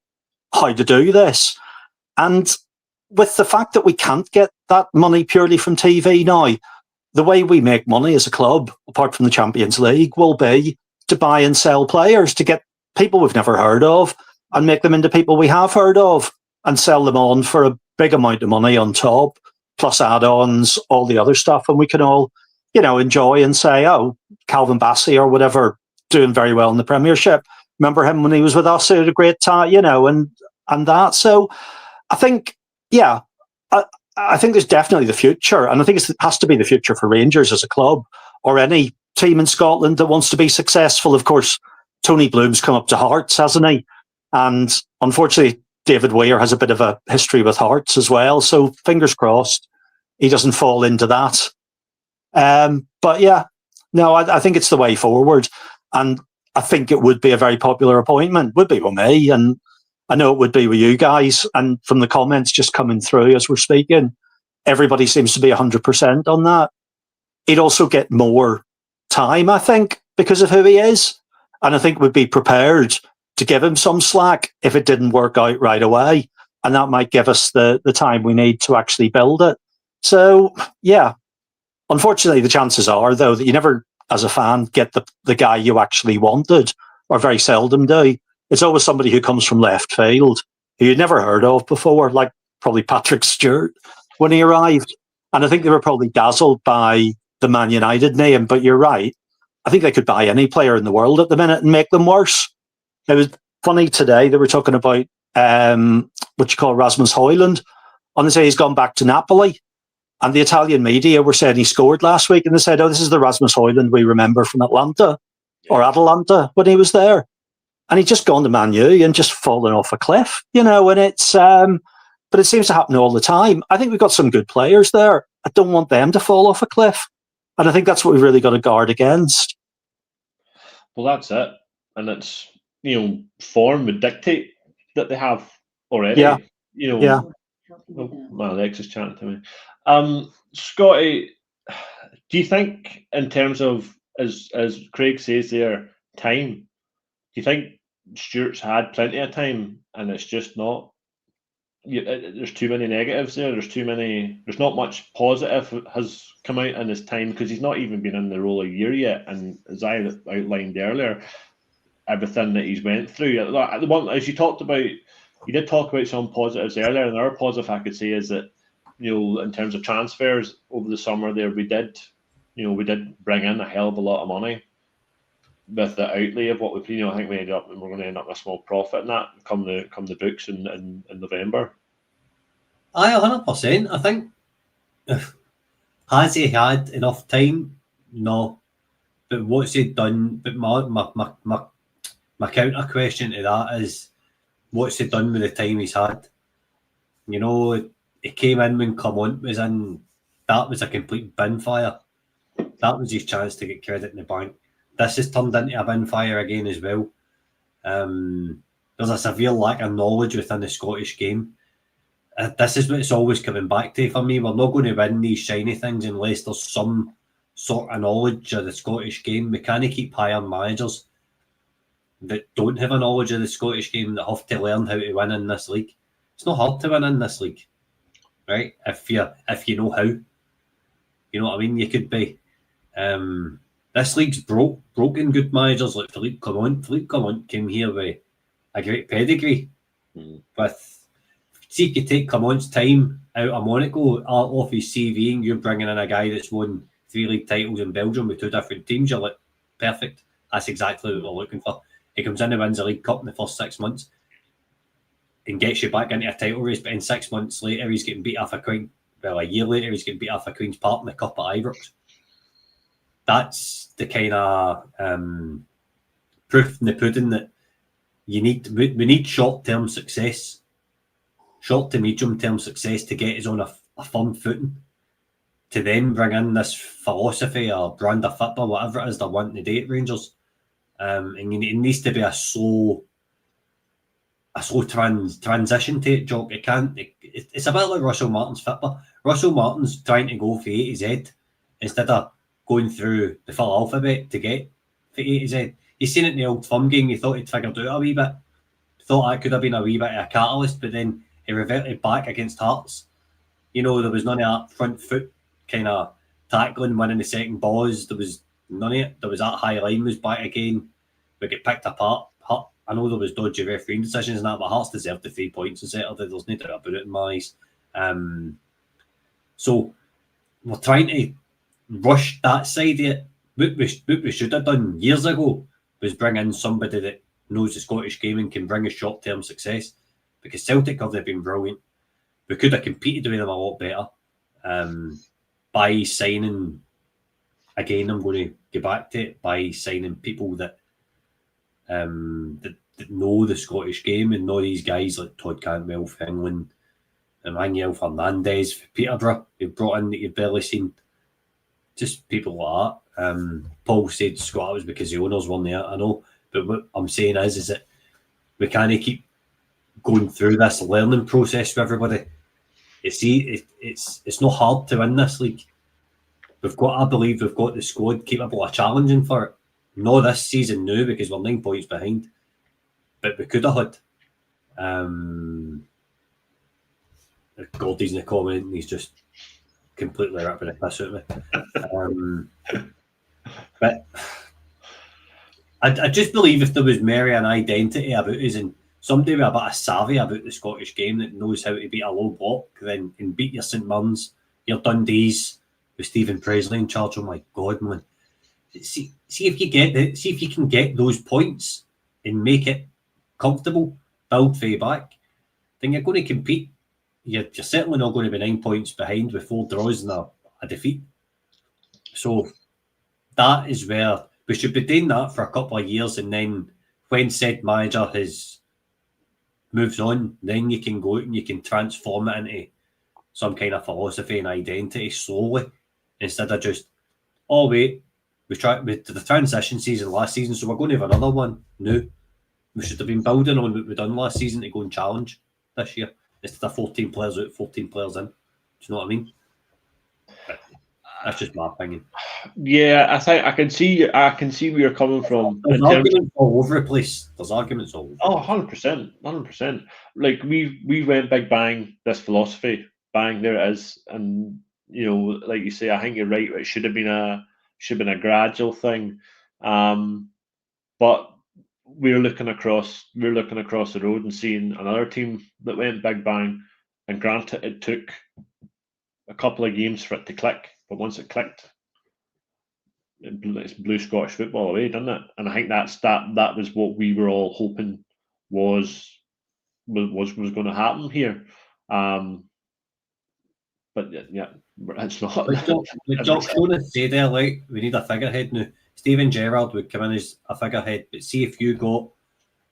S4: how to do this. And with the fact that we can't get that money purely from TV now, the way we make money as a club, apart from the Champions League, will be to buy and sell players, to get people we've never heard of and make them into people we have heard of and sell them on for a big amount of money on top, plus add-ons, all the other stuff. And we can all, enjoy and say, oh, Calvin Bassey or whatever, doing very well in the Premiership. Remember him when he was with us? He had a great time, and that. So I think, I think there's definitely the future. And I think it has to be the future for Rangers as a club, or any team in Scotland that wants to be successful. Of course, Tony Bloom's come up to Hearts, hasn't he? And unfortunately, David Weir has a bit of a history with Hearts as well. So fingers crossed he doesn't fall into that. But yeah, no, I think it's the way forward. And I think it would be a very popular appointment, would be with me. And I know it would be with you guys. And from the comments just coming through as we're speaking, everybody seems to be 100% on that. He'd also get more time, I think, because of who he is. And I think we'd be prepared to give him some slack if it didn't work out right away. And that might give us the time we need to actually build it. So, yeah, unfortunately, the chances are, though, that you never, as a fan, get the guy you actually wanted, or very seldom do. It's always somebody who comes from left field, who you'd never heard of before, like probably Patrick Stewart when he arrived. And I think they were probably dazzled by the Man United name, but you're right. I think they could buy any player in the world at the minute and make them worse. It was funny today, they were talking about what you call Rasmus Højlund. And they say he's gone back to Napoli. And the Italian media were saying he scored last week, and they said, oh, this is the Rasmus Højlund we remember from Atlanta or Atalanta when he was there. And he'd just gone to Man U and just fallen off a cliff, and it's, but it seems to happen all the time. I think we've got some good players there. I don't want them to fall off a cliff. And I think that's what we've really got to guard against.
S2: Well, that's it. And it's, form would dictate that they have already.
S4: Yeah.
S2: Yeah. Oh, my Alexa's chatting to me. Scotty, do you think, in terms of, as Craig says there, time, do you think Stewart's had plenty of time and it's just not? There's too many negatives there. There's not much positive has come out in his time, because he's not even been in the role a year yet. And as I outlined earlier, everything that he's went through. The one, as you talked about, you did talk about some positives earlier. And our positive I could say is that, in terms of transfers over the summer there, we did bring in a hell of a lot of money with the outlay of what we've, I think we're going to end up with a small profit in that come the books in November.
S5: Aye, 100%. I think, has he had enough time? No. But what's he done? But my counter question to that is, what's he done with the time he's had? He came in when Clement was in. That was a complete bin fire. That was his chance to get credit in the bank. This has turned into a bin fire again as well. There's a severe lack of knowledge within the Scottish game. This is what it's always coming back to for me. We're not going to win these shiny things unless there's some sort of knowledge of the Scottish game. We can't keep hiring managers that don't have a knowledge of the Scottish game, that have to learn how to win in this league. It's not hard to win in this league, right? If you know how. You know what I mean? You could be. This league's broken good managers like Philippe Clement. Philippe Clement came here with a great pedigree. With, see if you take Clement's time out of Monaco off his CV and you're bringing in a guy that's won 3 league titles in Belgium with 2 different teams, you're like, perfect. That's exactly what we're looking for. He comes in and wins the League Cup in the first 6 months and gets you back into a title race, but in 6 months later, he's getting beat off a year later, he's getting beat off a Queen's Park in the Cup at Ibrox. That's the kind of proof in the pudding that we need short-term success, short to medium-term success to get us on a firm footing, to then bring in this philosophy or brand of football, whatever it is they're wanting to do at Rangers. And it needs to be a slow transition to it, Jock. It's a bit like Russell Martin's football. Russell Martin's trying to go for A to Z instead of going through the full alphabet to get for A to Z. He's seen it in the Old Firm game. He thought he'd figured out a wee bit. Thought that could have been a wee bit of a catalyst, but then he reverted back against Hearts. There was none of that front foot kind of tackling, winning the second balls. There was none of it. There was that high line was back again. We get picked apart. I know there was dodgy refereeing decisions and that, but Hearts deserved the 3 points on Saturday. There's no doubt about it in my eyes. So we're trying to rush that side of it. What we should have done years ago was bring in somebody that knows the Scottish game and can bring us short-term success, because Celtic have been brilliant. We could have competed with them a lot better by signing, again, I'm going to get back to it, by signing people that that know the Scottish game and know these guys like Todd Cantwell for England, Emmanuel Fernandez for Peterborough, you've brought in that you've barely seen. Just people like that. Paul said Scott was because the owners weren't there. I know, but what I'm saying is that we can't keep going through this learning process with everybody. You see, it's not hard to win this league. I believe we've got the squad capable of challenging for it. Not this season now because we're 9 points behind, but we could have had. Gordy's in the comment and he's just completely ripping the piss out of me. But I just believe if there was merely an identity about us and somebody with a bit of savvy about the Scottish game that knows how to beat a low block, then and beat your St Mirrens, your Dundees with Stephen Presley in charge. Oh my God, man! See if you can get those points and make it comfortable, build way back, then you're going to compete. You're certainly not going to be 9 points behind with 4 draws and a defeat. So that is where we should be doing that for a couple of years, and then when said manager moves on, then you can go out and you can transform it into some kind of philosophy and identity slowly, instead of just, oh wait, we did the transition season last season, so we're going to have another one. No, we should have been building on what we've done last season to go and challenge this year, instead of 14 players out, 14 players in. Do you know what I mean? But that's just my opinion.
S2: Yeah, I think I can see where you're coming from.
S5: There's arguments all over the place. There's arguments all over.
S2: Oh, 100%. Like we went big bang this philosophy, bang, there it is, and like you say, I think you're right. It should have been a gradual thing, but we're looking across the road and seeing another team that went big bang, and granted, it took a couple of games for it to click, but once it clicked, it's blue Scottish football away, didn't it? And I think that was what we were all hoping was going to happen here. But yeah, it's not.
S5: Like Jonas said there, like, we need a figurehead now. Steven Gerrard would come in as a figurehead, but see if you got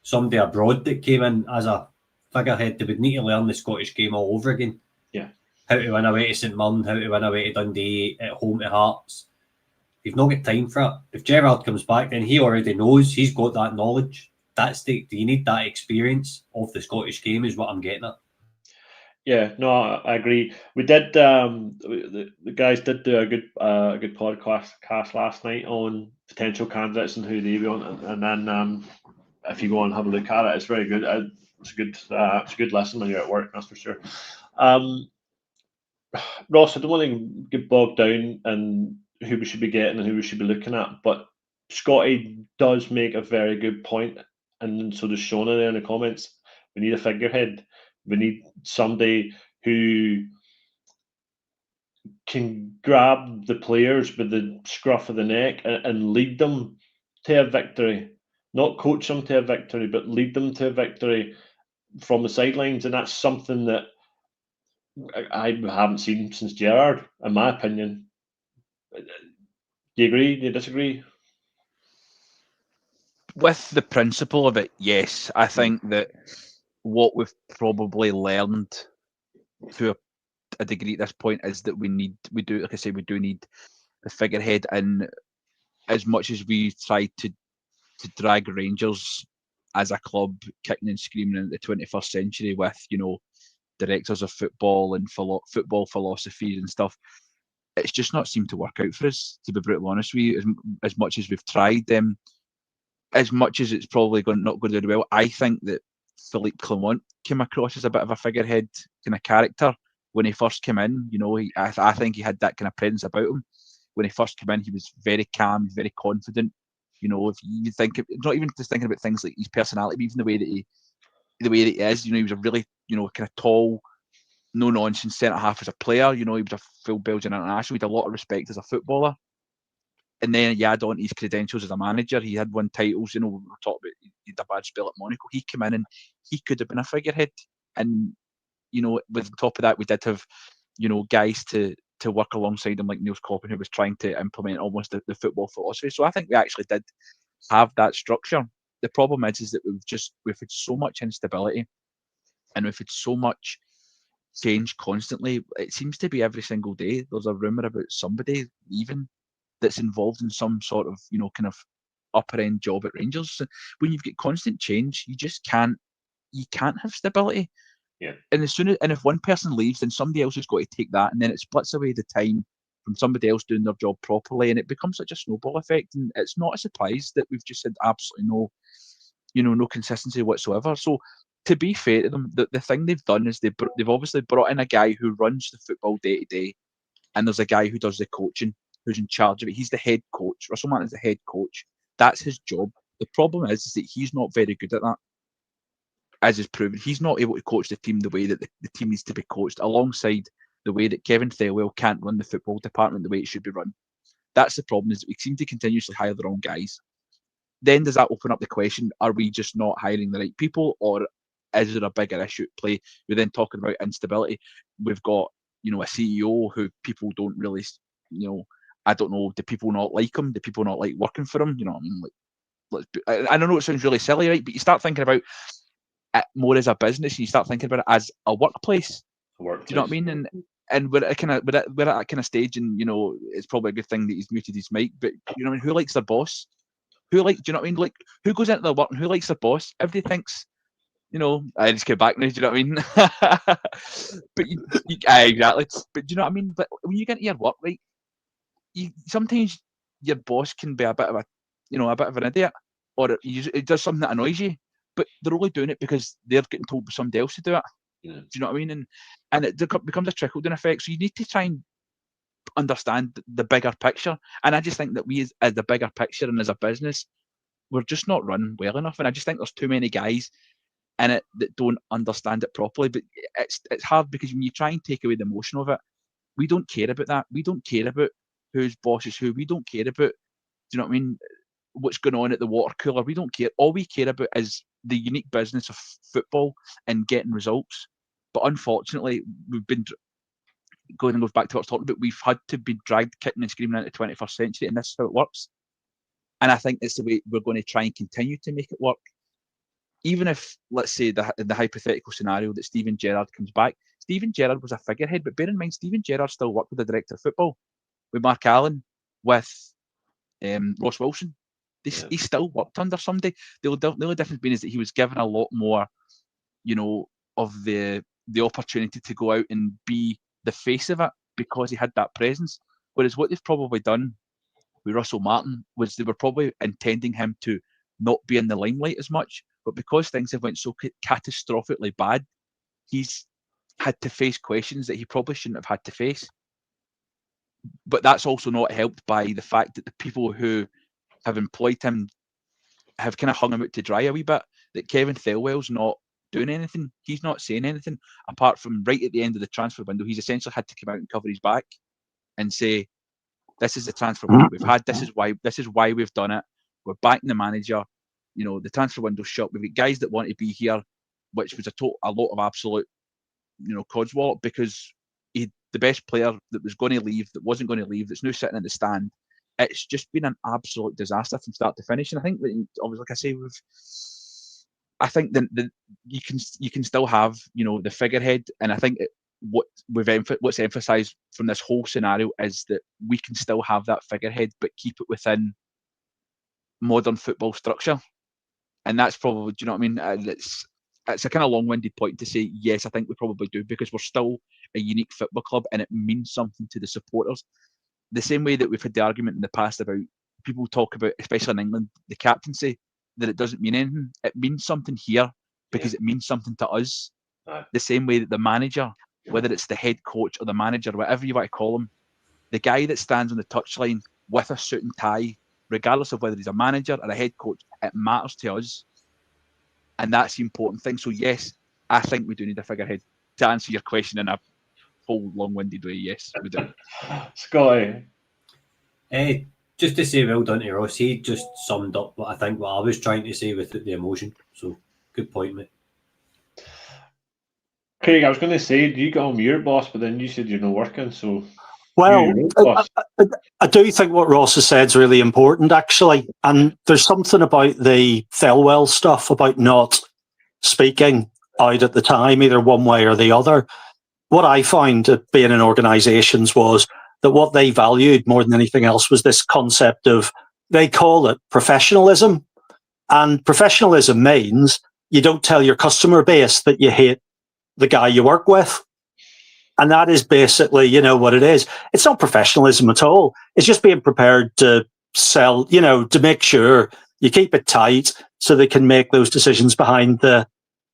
S5: somebody abroad that came in as a figurehead, they would need to learn the Scottish game all over again.
S2: Yeah.
S5: How to win away to St Mirren, how to win away to Dundee, at home to Hearts. You've not got time for it. If Gerrard comes back, then he already knows, he's got that knowledge. Do you need that experience of the Scottish game is what I'm getting at.
S2: Yeah, no, I agree. We did. The guys did do a good podcast last night on potential candidates and who they want, and then if you go and have a look at it, it's very good. It's a good lesson when you're at work. That's for sure. Ross, I don't want to get bogged down in who we should be getting and who we should be looking at. But Scotty does make a very good point, and so does Shona there in the comments. We need a figurehead. We need somebody who can grab the players with the scruff of the neck and lead them to a victory. Not coach them to a victory, but lead them to a victory from the sidelines. And that's something that I haven't seen since Gerrard, in my opinion. Do you agree? Do you disagree?
S3: With the principle of it, yes. I think that what we've probably learned to a degree at this point is that we do, like I say, we do need the figurehead. And as much as we try to drag Rangers as a club kicking and screaming in the 21st century with, directors of football and football philosophies and stuff, it's just not seemed to work out for us, to be brutally honest with you. As much as we've tried them, as much as it's probably not going to do well, I think that Philippe Clement came across as a bit of a figurehead kind of character when he first came in. I think he had that kind of presence about him. When he first came in, he was very calm, very confident. If you think, not even just thinking about things like his personality, but even the way that he is. He was a really, kind of tall, no nonsense centre half as a player. He was a full Belgian international. He had a lot of respect as a footballer. And then you add on his credentials as a manager. He had won titles. We were talking about he had a bad spell at Monaco. He came in and he could have been a figurehead. And with top of that, we did have guys to work alongside him, like Niels Coppen, who was trying to implement almost the football philosophy. So I think we actually did have that structure. The problem is that we've had so much instability, and we've had so much change constantly. It seems to be every single day there's a rumour about somebody leaving that's involved in some sort of kind of upper end job at Rangers. So when you've got constant change, you can't have stability.
S2: Yeah.
S3: And if one person leaves, then somebody else has got to take that, and then it splits away the time from somebody else doing their job properly, and it becomes such a snowball effect. And it's not a surprise that we've just had absolutely no consistency whatsoever. So to be fair to them, the thing they've done is they've obviously brought in a guy who runs the football day to day, and there's a guy who does the coaching, who's in charge of it. He's the head coach. Russell Martin is the head coach. That's his job. The problem is that he's not very good at that. As is proven, he's not able to coach the team the way that the team needs to be coached, alongside the way that Kevin Thelwell can't run the football department the way it should be run. That's the problem, is that we seem to continuously hire the wrong guys. Then does that open up the question, are we just not hiring the right people, or is there a bigger issue at play? We're then talking about instability. We've got, a CEO who people don't really, I don't know, do people not like him? Do people not like working for him? You know what I mean? I don't know, it sounds really silly, right? But you start thinking about it more as a business, and you start thinking about it as a workplace. Do you know what I mean? And we're at that kind of stage, and it's probably a good thing that he's muted his mic. But who likes their boss? Do you know what I mean? Like, who goes into their work and who likes their boss? Everybody thinks, I just get back now. Do you know what I mean? But exactly. But do you know what I mean? But when you get into your work, right, sometimes your boss can be a bit of an idiot, or it does something that annoys you. But they're only doing it because they're getting told by somebody else to do it.
S2: Yeah.
S3: Do you know what I mean? And it becomes a trickle-down effect. So you need to try and understand the bigger picture. And I just think that we, as the bigger picture and as a business, we're just not run well enough. And I just think there's too many guys in it that don't understand it properly. But it's hard, because when you try and take away the emotion of it, we don't care about that. We don't care about whose boss is who. We don't care about, do you know what I mean, what's going on at the water cooler. We don't care. All we care about is the unique business of football and getting results. But unfortunately, we've been goes back to what I was talking about. We've had to be dragged kicking and screaming into the 21st century, and this is how it works. And I think it's the way we're going to try and continue to make it work. Even if, let's say, the hypothetical scenario that Steven Gerrard comes back, Steven Gerrard was a figurehead, but bear in mind, Steven Gerrard still worked with the director of football, with Mark Allen, with Ross Wilson. He still worked under somebody. The only difference being is that he was given a lot more, of the opportunity to go out and be the face of it, because he had that presence. Whereas what they've probably done with Russell Martin was they were probably intending him to not be in the limelight as much, but because things have went so catastrophically bad, he's had to face questions that he probably shouldn't have had to face. but that's also not helped by the fact that the people who have employed him have kind of hung him out to dry a wee bit. That Kevin Thelwell's not doing anything. He's not saying anything apart from right at the end of the transfer window. He's essentially had to come out and cover his back and say, "This is the transfer window we've had. This is why we've done it. We're backing the manager. You know, the transfer window's shut. We've got guys that want to be here," which was a lot of absolute, codswallop, because the best player that was going to leave, that wasn't going to leave, that's now sitting in the stand. It's just been an absolute disaster from start to finish. And I think that, obviously, like I say, I think that you can still have, the figurehead, and I think what's emphasised from this whole scenario is that we can still have that figurehead, but keep it within modern football structure. And that's probably, do you know what I mean? It's a kind of long-winded point to say, yes, I think we probably do, because we're still a unique football club and it means something to the supporters. The same way that we've had the argument in the past about people talk about, especially in England, the captaincy, that it doesn't mean anything. It means something here because it means something to us. The same way that the manager, whether it's the head coach or the manager, whatever you want to call him, the guy that stands on the touchline with a suit and tie, regardless of whether he's a manager or a head coach, it matters to us. And that's the important thing. So yes, I think we do need a figurehead. To answer your question in a whole long-winded way, yes, we do.
S2: Scotty.
S5: Just to say well done to Ross, he just summed up what I was trying to say with the emotion. So good point, mate.
S2: Craig, I was going to say, do you got on mute, boss? But then you said you're not working, so.
S4: Well, I do think what Ross has said is really important, actually. And there's something about the Thelwell stuff about not speaking out at the time, either one way or the other. What I found at being in organisations was that what they valued more than anything else was this concept of, they call it professionalism. And professionalism means you don't tell your customer base that you hate the guy you work with. And that is basically, what it is. It's not professionalism at all. It's just being prepared to sell, to make sure you keep it tight so they can make those decisions behind the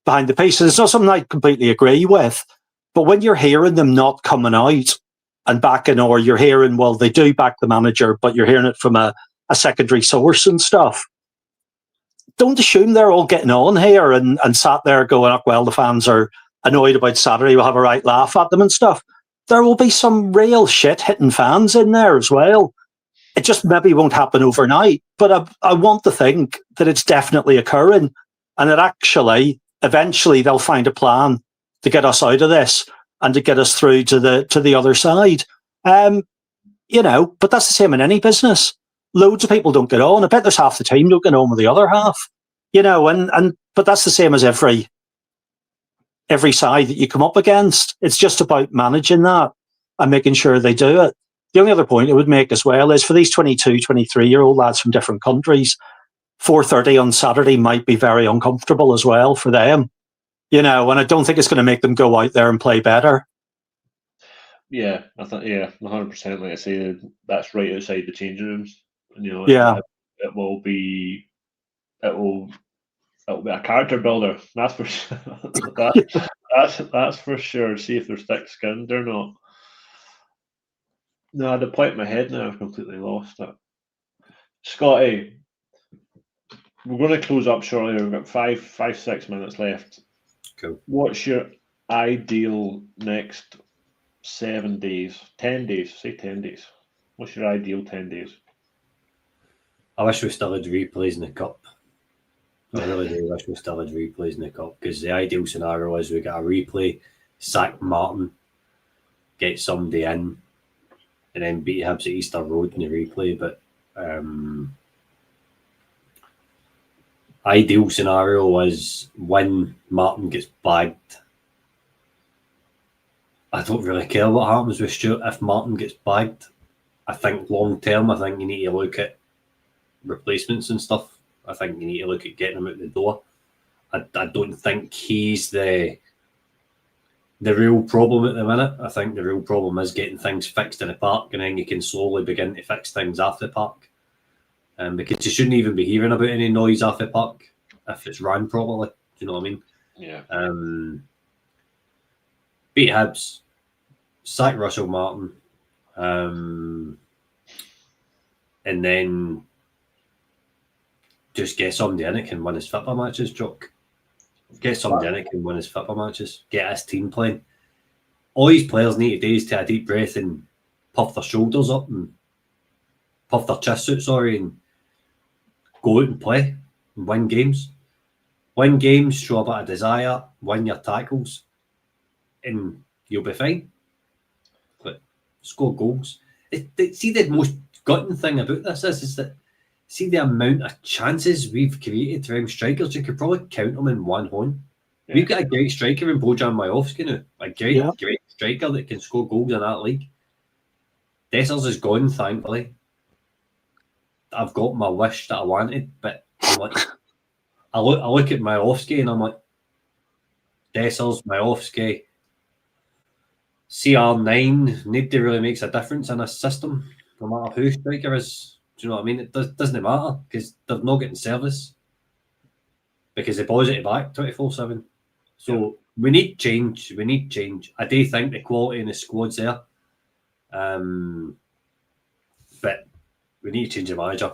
S4: piece. And it's not something I completely agree with. But when you're hearing them not coming out and backing, or you're hearing, well, they do back the manager, but you're hearing it from a secondary source and stuff, don't assume they're all getting on here and sat there going, oh, well, the fans are annoyed about Saturday, we'll have a right laugh at them and stuff. There will be some real shit hitting fans in there as well. It just maybe won't happen overnight, but I want to think that it's definitely occurring, and that actually eventually they'll find a plan to get us out of this and to get us through to the other side. But that's the same in any business. Loads of people don't get on. I bet there's half the team don't get on with the other half. But that's the same as every side that you come up against. It's just about managing that and making sure they do it. The only other point I would make as well is, for these 22, 23-year-old lads from different countries, 4:30 on Saturday might be very uncomfortable as well for them. And I don't think it's going to make them go out there and play better.
S2: Yeah, I think 100%. Like I say, that's right outside the changing rooms. It will be a character builder. That's for sure. That's for sure. See if they're thick-skinned or not. No, I had a point in my head now. I've completely lost it. Scotty, we're going to close up shortly. We've got 6 minutes left.
S5: Cool.
S2: What's your ideal next 7 days? 10 days. Say 10 days. What's your ideal 10 days?
S5: I wish we still had replays in the cup. I really do wish we still had replays in the cup, because the ideal scenario is we get a replay, sack Martin, get somebody in, and then beat Hibs at Easter Road in the replay. But ideal scenario is when Martin gets bagged. I don't really care what happens with Stuart if Martin gets bagged. I think long term, I think you need to look at replacements and stuff. I think you need to look at getting him out the door. I don't think he's the real problem at the minute. I think the real problem is getting things fixed in the park, and then you can slowly begin to fix things after the park. Because you shouldn't even be hearing about any noise after the park if it's run properly. Do you know what I mean?
S2: Yeah.
S5: Beat Hibs, sack Russell Martin, and then just get somebody in that can win his football matches, Jock. Get somebody in that can win his football matches. Get his team playing. All these players need to do is take a deep breath and puff their shoulders up and puff their chest out, and go out and play and win games. Win games, show a bit of desire, win your tackles, and you'll be fine. But score goals. See, the most gutting thing about this is that see the amount of chances we've created from strikers. You could probably count them in one hand.
S2: Yeah.
S5: We've got a great striker in Bojan Majowski now. A great striker that can score goals in that league. Dessers is gone, thankfully. I've got my wish that I wanted, but I'm like, I look at Majowski and I'm like, Dessers, Majowski, CR9, nobody really makes a difference in a system, no matter who striker is. Do you know what I mean? It doesn't matter because they're not getting service because they boys it back 24/7. So we need change. We need change. I do think the quality in the squad's there, but we need to change the manager.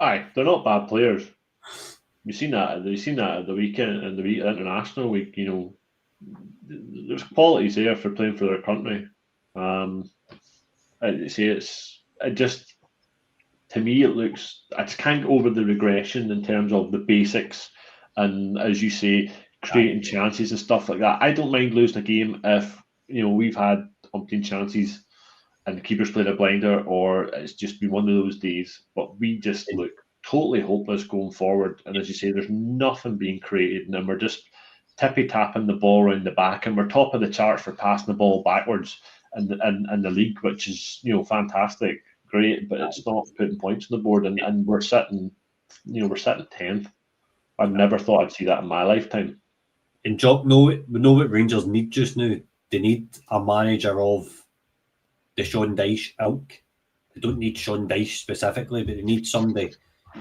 S2: Aye, they're not bad players. You've seen that. You've seen that at the weekend and the international week. You know, there's qualities there for playing for their country. I say it just, to me, it looks. I just can't get over the regression in terms of the basics and, as you say, creating chances and stuff like that. I don't mind losing a game if we've had umpteen chances and the keeper's played a blinder, or it's just been one of those days. But we just look totally hopeless going forward. And as you say, there's nothing being created, and then we're just tippy-tapping the ball around the back, and we're top of the charts for passing the ball backwards in the league, which is fantastic, great, but it's not putting points on the board, and we're sitting 10th. I've never thought I'd see that in my lifetime.
S5: And Jock, we know what Rangers need just now. They need a manager of the Sean Dyche ilk. They don't need Sean Dyche specifically, but they need somebody.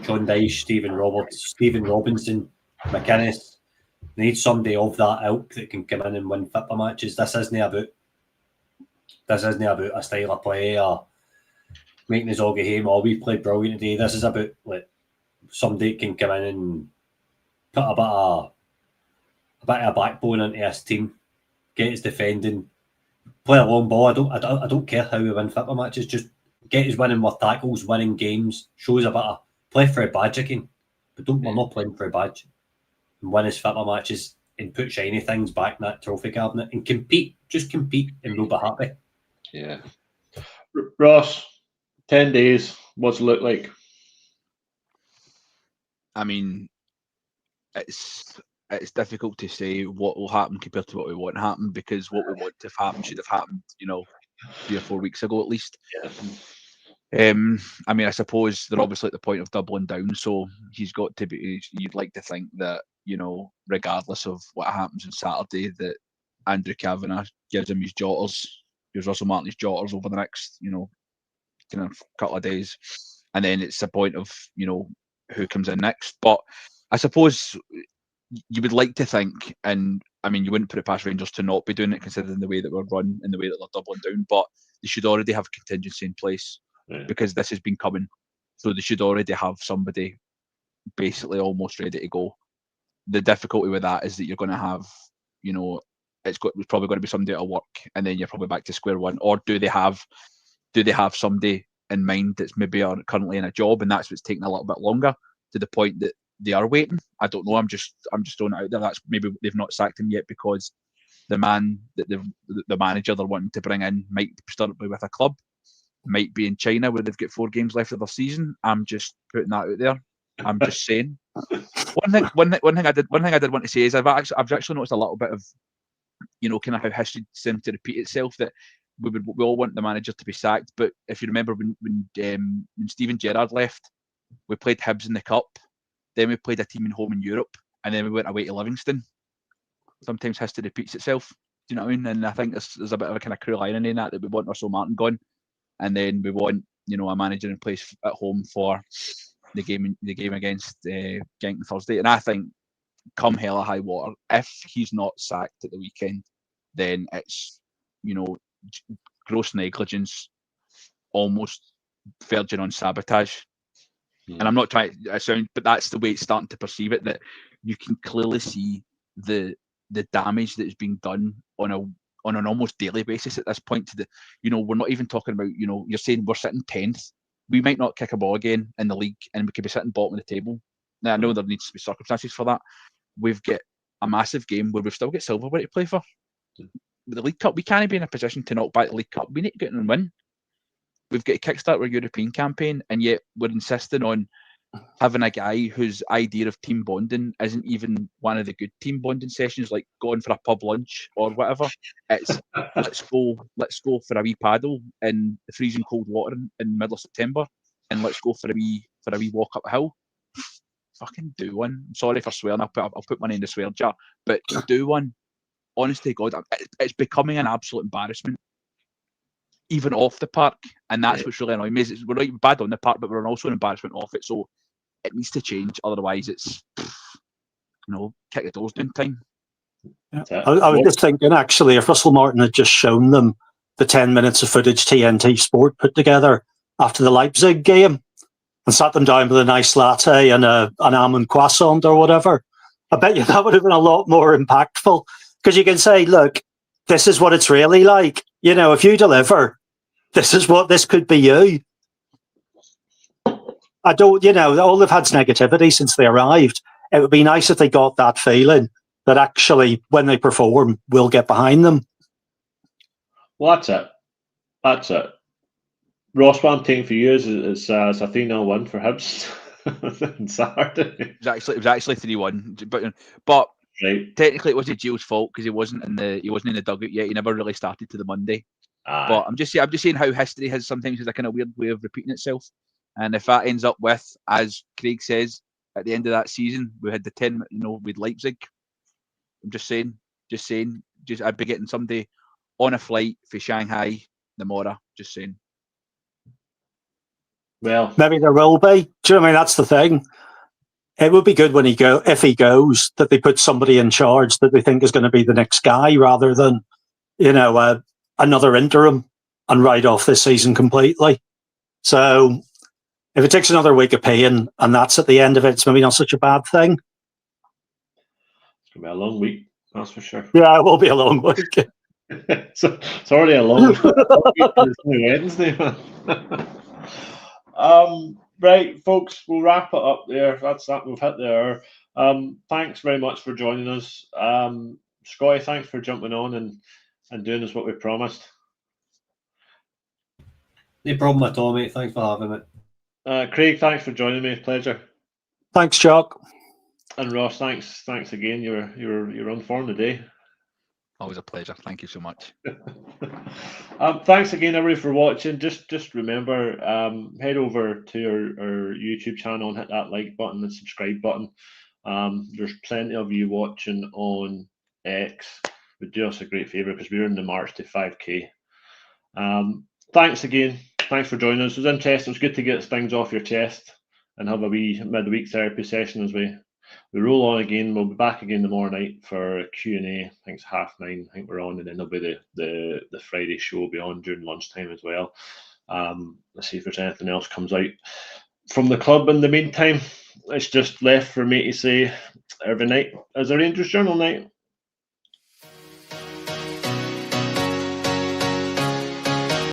S5: Sean Dyche, Stephen Robinson, McInnes. They need somebody of that ilk that can come in and win football matches. This isn't about a style of play or making us all get home. Oh, we played brilliant today. This is about like somebody can come in and put a bit of backbone into his team, get his defending, play a long ball. I don't care how we win football matches. Just get us winning with tackles, winning games. Shows a bit of play for a badge again, but we're not playing for a badge. And win his football matches and put shiny things back in that trophy cabinet and compete. Just compete, and we'll be happy.
S2: Yeah. Ross, 10 days. What's it look like?
S3: I mean, it's difficult to say what will happen compared to what we want to happen, because what we want to have happened should have happened, 3 or 4 weeks ago at least.
S2: Yeah.
S3: I mean, I suppose they're obviously at the point of doubling down, so he's got to be. You'd like to think that regardless of what happens on Saturday, that Andrew Kavanagh gives him his jotters, gives Russell Martin his jotters over the next kind of couple of days, and then it's a point of who comes in next. But I suppose you would like to think, and I mean, you wouldn't put it past Rangers to not be doing it, considering the way that we're run and the way that they're doubling down. But they should already have a contingency in place, because this has been coming. So they should already have somebody basically almost ready to go. The difficulty with that is that you're going to have, it's probably going to be somebody at work, and then you're probably back to square one. Or do they have somebody in mind that's maybe currently in a job, and that's what's taking a little bit longer, to the point that they are waiting? I don't know. I'm just throwing it out there. That's maybe they've not sacked him yet because the manager they're wanting to bring in might start with a club, might be in China where they've got 4 games left of their season. I'm just putting that out there. I'm just saying. One thing I did want to say is I've actually noticed a little bit of kind of how history seems to repeat itself, that we all want the manager to be sacked. But if you remember when Steven Gerrard left, we played Hibs in the Cup, then we played a team in home in Europe, and then we went away to Livingston. Sometimes history repeats itself. Do you know what I mean? And I think there's a bit of a kind of cruel irony in that we want Russell Martin gone, and then we want a manager in place at home for the game against Genk on Thursday. And I think, come hell or high water, if he's not sacked at the weekend, then it's gross negligence, almost verging on sabotage. And I'm not trying to sound, but that's the way it's starting to perceive it, that you can clearly see the damage that is being done on an almost daily basis at this point. To the, we're not even talking about, you're saying we're sitting 10th. We might not kick a ball again in the league, and we could be sitting bottom of the table. Now, I know there needs to be circumstances for that. We've got a massive game where we've still got silverware to play for. The League Cup, we can't be in a position to knock back the League Cup. We need to get in and win. We've got to kickstart our European campaign, and yet we're insisting on having a guy whose idea of team bonding isn't even one of the good team bonding sessions, like going for a pub lunch or whatever. It's let's go for a wee paddle in the freezing cold water in the middle of September, and let's go for a wee walk up a hill. Fucking do one. I'm sorry for swearing. I'll put money in the swear jar, but do one. Honest to God, it's becoming an absolute embarrassment, even off the park, and that's what's really annoying me. Is we're not even bad on the park, but we're also an embarrassment off it. So it needs to change. Otherwise, it's kick the doors down time.
S4: Yeah. I was just thinking, actually, if Russell Martin had just shown them the 10 minutes of footage TNT Sport put together after the Leipzig game and sat them down with a nice latte and an almond croissant or whatever, I bet you that would have been a lot more impactful. Because you can say, look, this is what it's really like. If you deliver, this could be you. I don't, all they've had is negativity since they arrived. It would be nice if they got that feeling that actually, when they perform, we'll get behind them.
S2: Well, that's it. Ross, what I'm taking for you is a 3-0 win for Hibs on Saturday.
S3: It was actually 3-1, but
S2: right.
S3: Technically it wasn't Gio's fault because he wasn't in the dugout yet. He never really started to the Monday. But I'm just saying how history has sometimes a kind of weird way of repeating itself. And if that ends up with, as Craig says, at the end of that season, we had the 10, with Leipzig. I'm just saying, I'd be getting somebody on a flight for Shanghai, Namora. Just saying.
S2: Well,
S4: maybe there will be. Do you know what I mean? That's the thing. It would be good when if he goes, that they put somebody in charge that they think is going to be the next guy, rather than, another interim and write off this season completely. So if it takes another week of paying and that's at the end of it, it's maybe not such a bad thing.
S2: It's going to be a long week, that's for sure.
S4: Yeah, it will be a long week.
S2: It's already a long week. It's Wednesday, man. Right, folks, we'll wrap it up there. That's that. We've hit the hour. Thanks very much for joining us. Scotty, thanks for jumping on and doing us what we promised.
S5: No problem at all, mate. Thanks for having me.
S2: Craig, thanks for joining me. Pleasure.
S4: Thanks, Chuck.
S2: And Ross, thanks again. You're on form today.
S3: Always a pleasure. Thank you so much.
S2: Thanks again, everybody, for watching. Just remember, head over to our YouTube channel and hit that like button and subscribe button. There's plenty of you watching on X. Would do us a great favour because we're in the march to 5K. Thanks again. Thanks for joining us. It was interesting. It was good to get things off your chest and have a wee midweek therapy session as we roll on again. We'll be back again tomorrow night for a Q&A. I think it's 9:30. I think we're on, and then there'll be the Friday show will be on during lunchtime as well. Let's see if there's anything else comes out from the club. In the meantime, it's just left for me to say every night is a Rangers Journal night.